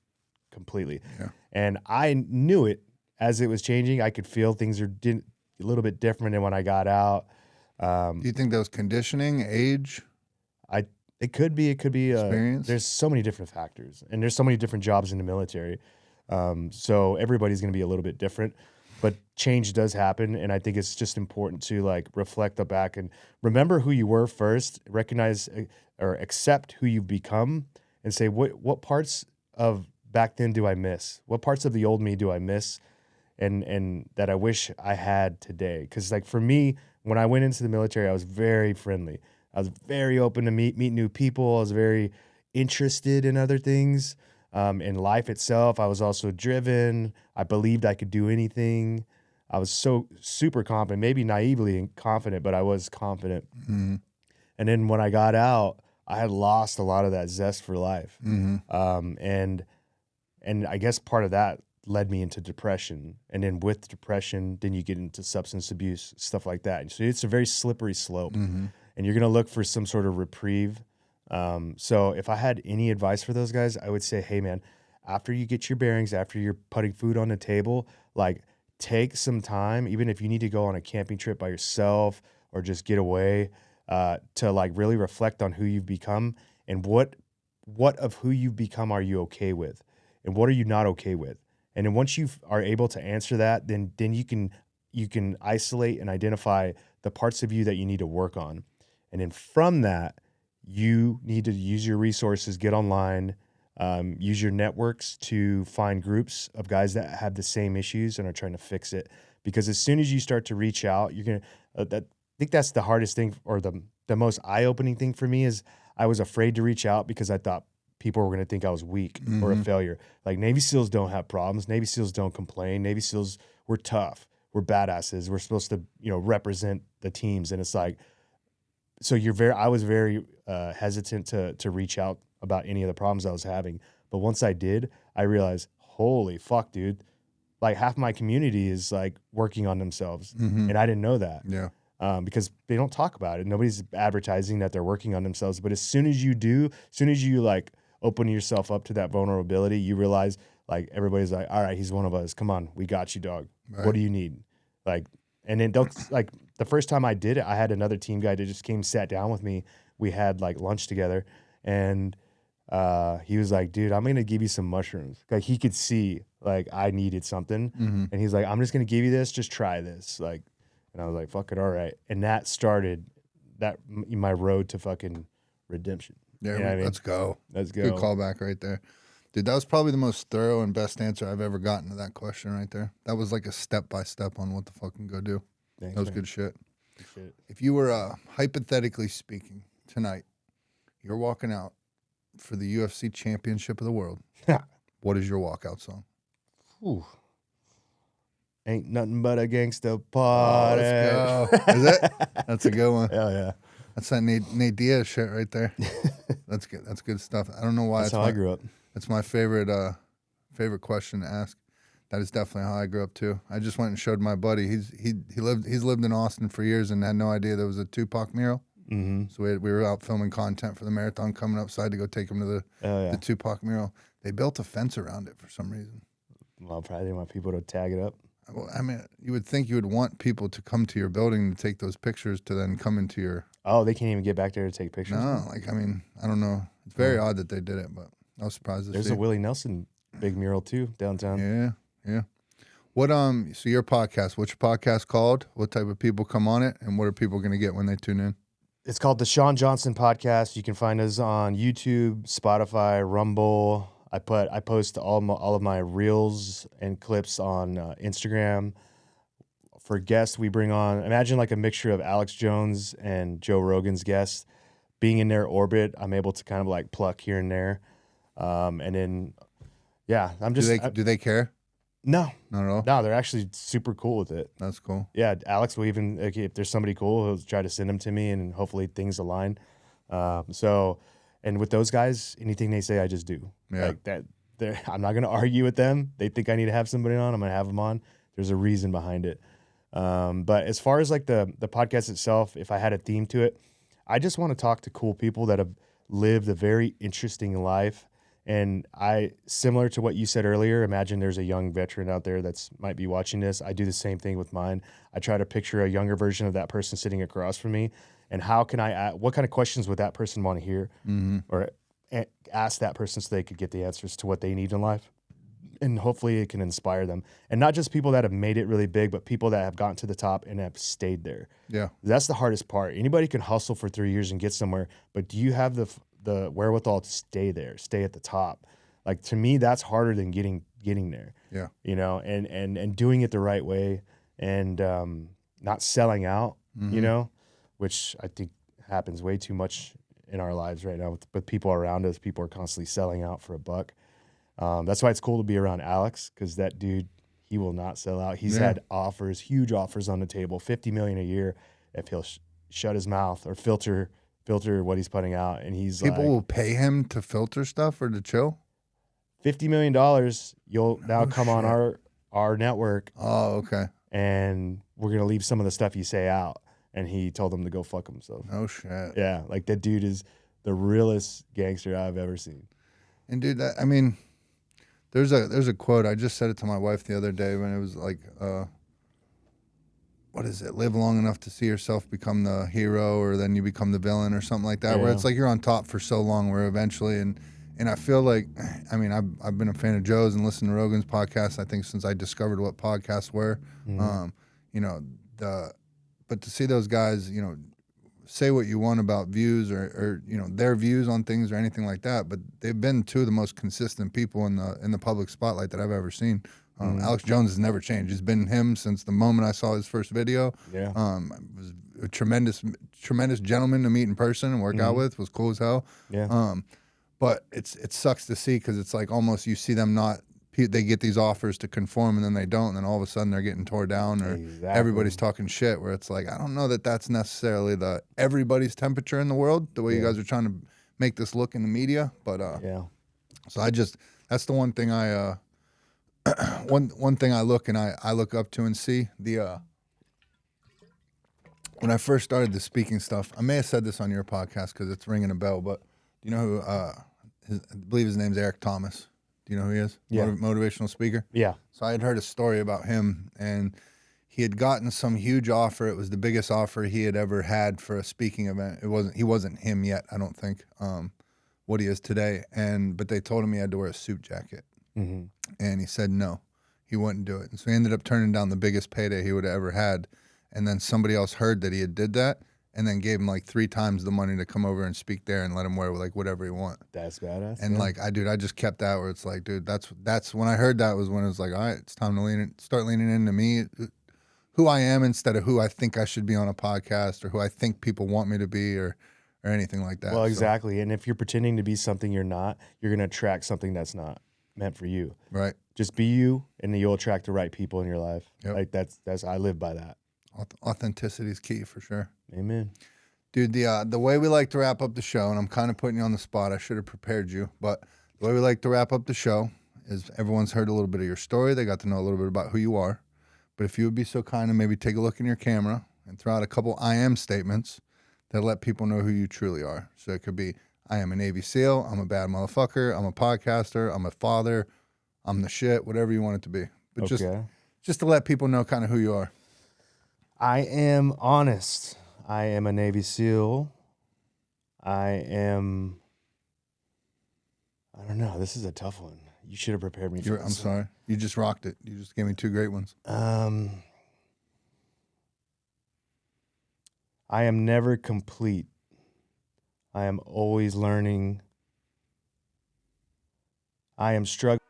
completely. Yeah. And I knew it as it was changing. I could feel things are a little bit different than when I got out. Do you think that was conditioning, age? It could be experience. There's so many different factors, and there's so many different jobs in the military. So everybody's going to be a little bit different, but change does happen. And I think it's just important to like reflect back and remember who you were first, recognize or accept who you've become, and say, what parts of back then do I miss? What parts of the old me do I miss? And that I wish I had today. Cause like for me, when I went into the military, I was very friendly. I was very open to meet new people. I was very interested in other things. In life itself, I was also driven. I believed I could do anything. I was so super confident, maybe naively confident, but I was confident. Mm-hmm. And then when I got out, I had lost a lot of that zest for life. Mm-hmm. And I guess part of that led me into depression. And then with depression, then you get into substance abuse, stuff like that. And so it's a very slippery slope. Mm-hmm. And you're going to look for some sort of reprieve. So if I had any advice for those guys, I would say, hey, man, after you get your bearings, after you're putting food on the table, like take some time, even if you need to go on a camping trip by yourself or just get away, to like really reflect on who you've become and what of who you've become are you okay with and what are you not okay with. And then once you are able to answer that, then you can isolate and identify the parts of you that you need to work on. And then from that, you need to use your resources, get online, use your networks to find groups of guys that have the same issues and are trying to fix it. Because as soon as you start to reach out, you're going to, I think that's the hardest thing or the most eye-opening thing for me is I was afraid to reach out because I thought people were going to think I was weak mm-hmm. or a failure. Like Navy SEALs don't have problems. Navy SEALs don't complain. Navy SEALs, we're tough. We're badasses. We're supposed to, represent the teams. And it's like, so I was very hesitant to reach out about any of the problems I was having. But once I did, I realized, holy fuck, dude, like half my community is like working on themselves. And I didn't know that. Yeah. Because they don't talk about it. Nobody's advertising that they're working on themselves. But as soon as you like open yourself up to that vulnerability, you realize like everybody's like, all right, he's one of us. Come on, we got you, dog. Right. What do you need? Like, and then like the first time I did it, I had another team guy that just came, sat down with me. We had like lunch together, and he was like, dude, I'm gonna give you some mushrooms. Like he could see like I needed something, and he's like, I'm just gonna give you this. Just try this. Like, and I was like, fuck it, all right. And that started my road to fucking redemption. Yeah, You know what I mean? let's go. Let's go. Good callback right there. Dude, that was probably the most thorough and best answer I've ever gotten to that question right there. That was like a step-by-step on what the fuck can go do. Thanks, that was man. good shit. Good shit. If you were, hypothetically speaking, tonight, you're walking out for the UFC championship of the world, what is your walkout song? Ooh. Ain't nothing but a gangsta party. Let's go. Is it? That's a good one. Hell yeah. That's that Nate Diaz shit right there. That's good. That's good stuff. I don't know why. That's how I grew up. That's my favorite question to ask. That is definitely how I grew up too. I just went and showed my buddy. He's lived in Austin for years and had no idea there was a Tupac mural. So we were out filming content for the marathon, coming outside to go take him to the Tupac mural. They built a fence around it for some reason. Well, probably didn't want people to tag it up. Well, I mean, you would think you would want people to come to your building to take those pictures to then come into your... Oh, they can't even get back there to take pictures? No, like, I mean, I don't know. It's very odd that they did it, but I was surprised to see. There's a Willie Nelson big mural too downtown. Yeah. What so your podcast, what's your podcast called? What type of people come on it, and what are people going to get when they tune in? It's called the Shawn Johnson Podcast. You can find us on YouTube, Spotify, Rumble. I post all of my reels and clips on Instagram. For guests, we bring on, imagine like a mixture of Alex Jones and Joe Rogan's guests. Being in their orbit, I'm able to kind of like pluck here and there. And then, yeah, I'm just... Do they care? No. Not at all? No, they're actually super cool with it. That's cool. Yeah, Alex will even, like, if there's somebody cool, he'll try to send them to me, and hopefully things align. And with those guys, anything they say, I just do. Yeah. Like that. I'm not going to argue with them. They think I need to have somebody on, I'm going to have them on. There's a reason behind it. But as far as like the podcast itself, if I had a theme to it, I just want to talk to cool people that have lived a very interesting life. And similar to what you said earlier, imagine there's a young veteran out there that's might be watching this. I do the same thing with mine. I try to picture a younger version of that person sitting across from me, and what kind of questions would that person want to hear, or ask that person so they could get the answers to what they need in life, and hopefully it can inspire them. And not just people that have made it really big, but people that have gotten to the top and have stayed there. Yeah, that's the hardest part. Anybody can hustle for 3 years and get somewhere, but do you have the wherewithal to stay there, stay at the top? Like, to me, that's harder than getting there. Yeah. You know, and doing it the right way, and not selling out, you know, which I think happens way too much in our lives right now with people around us. People are constantly selling out for a buck. That's why it's cool to be around Alex, because that dude, he will not sell out. He's had offers, huge offers on the table, $50 million a year if he'll shut his mouth or filter what he's putting out. And he's people will pay him to filter stuff or to chill. $50 million, you'll now come on our network. Oh, okay. And we're going to leave some of the stuff you say out. And he told them to go fuck himself. Oh, shit. Yeah, like that dude is the realest gangster I've ever seen. And dude, I mean, there's a quote. I just said it to my wife the other day when it was like, what is it? Live long enough to see yourself become the hero, or then you become the villain, or something like that. Yeah. Where it's like you're on top for so long, where eventually, and I feel like, I mean, I've been a fan of Joe's and listened to Rogan's podcast, I think, since I discovered what podcasts were. You know, but to see those guys, you know, say what you want about views or you know, their views on things or anything like that, but they've been two of the most consistent people in the public spotlight that I've ever seen. Alex Jones has never changed. It's been him since the moment I saw his first video. Yeah. Was a tremendous gentleman to meet in person and work out with. Was cool as hell. Yeah. But it sucks to see, because it's like almost you see them not they get these offers to conform and then they don't, and then all of a sudden they're getting tore down, or everybody's talking shit, where it's like, I don't know that that's necessarily the everybody's temperature in the world, the way you guys are trying to make this look in the media. But so that's the one thing I one thing I look up to and see. When I first started the speaking stuff, I may have said this on your podcast because it's ringing a bell, but do you know who I believe his name's Eric Thomas. Do you know who he is? Yeah. Motivational speaker? Yeah. So I had heard a story about him, and he had gotten some huge offer. It was the biggest offer he had ever had for a speaking event. He wasn't him yet, I don't think, what he is today. But they told him he had to wear a suit jacket. Mm-hmm. And he said no, he wouldn't do it. And so he ended up turning down the biggest payday he would have ever had. And then somebody else heard that he had did that, and then gave him like 3 times the money to come over and speak there and let him wear like whatever he want. That's badass. And like, I just kept that, where it's like, dude, that's when I heard that was when it was like, all right, it's time to start leaning into me, who I am, instead of who I think I should be on a podcast, or who I think people want me to be, or anything like that. Well, exactly. And if you're pretending to be something you're not, you're going to attract something that's not meant for you. Right. Just be you, and then you'll attract the right people in your life. Yep. Like that's I live by that. Authenticity is key for sure. Amen. Dude, the way we like to wrap up the show, and I'm kind of putting you on the spot, I should have prepared you, but the way we like to wrap up the show is everyone's heard a little bit of your story. They got to know a little bit about who you are. But if you would be so kind and maybe take a look in your camera and throw out a couple I am statements that let people know who you truly are. So it could be, I am a Navy SEAL, I'm a bad motherfucker, I'm a podcaster, I'm a father, I'm the shit, whatever you want it to be. But just to let people know kind of who you are. I am honest. I am a Navy SEAL. I don't know. This is a tough one. You should have prepared me for this. I'm sorry. You just rocked it. You just gave me 2 great ones. I am never complete. I am always learning. I am struggling.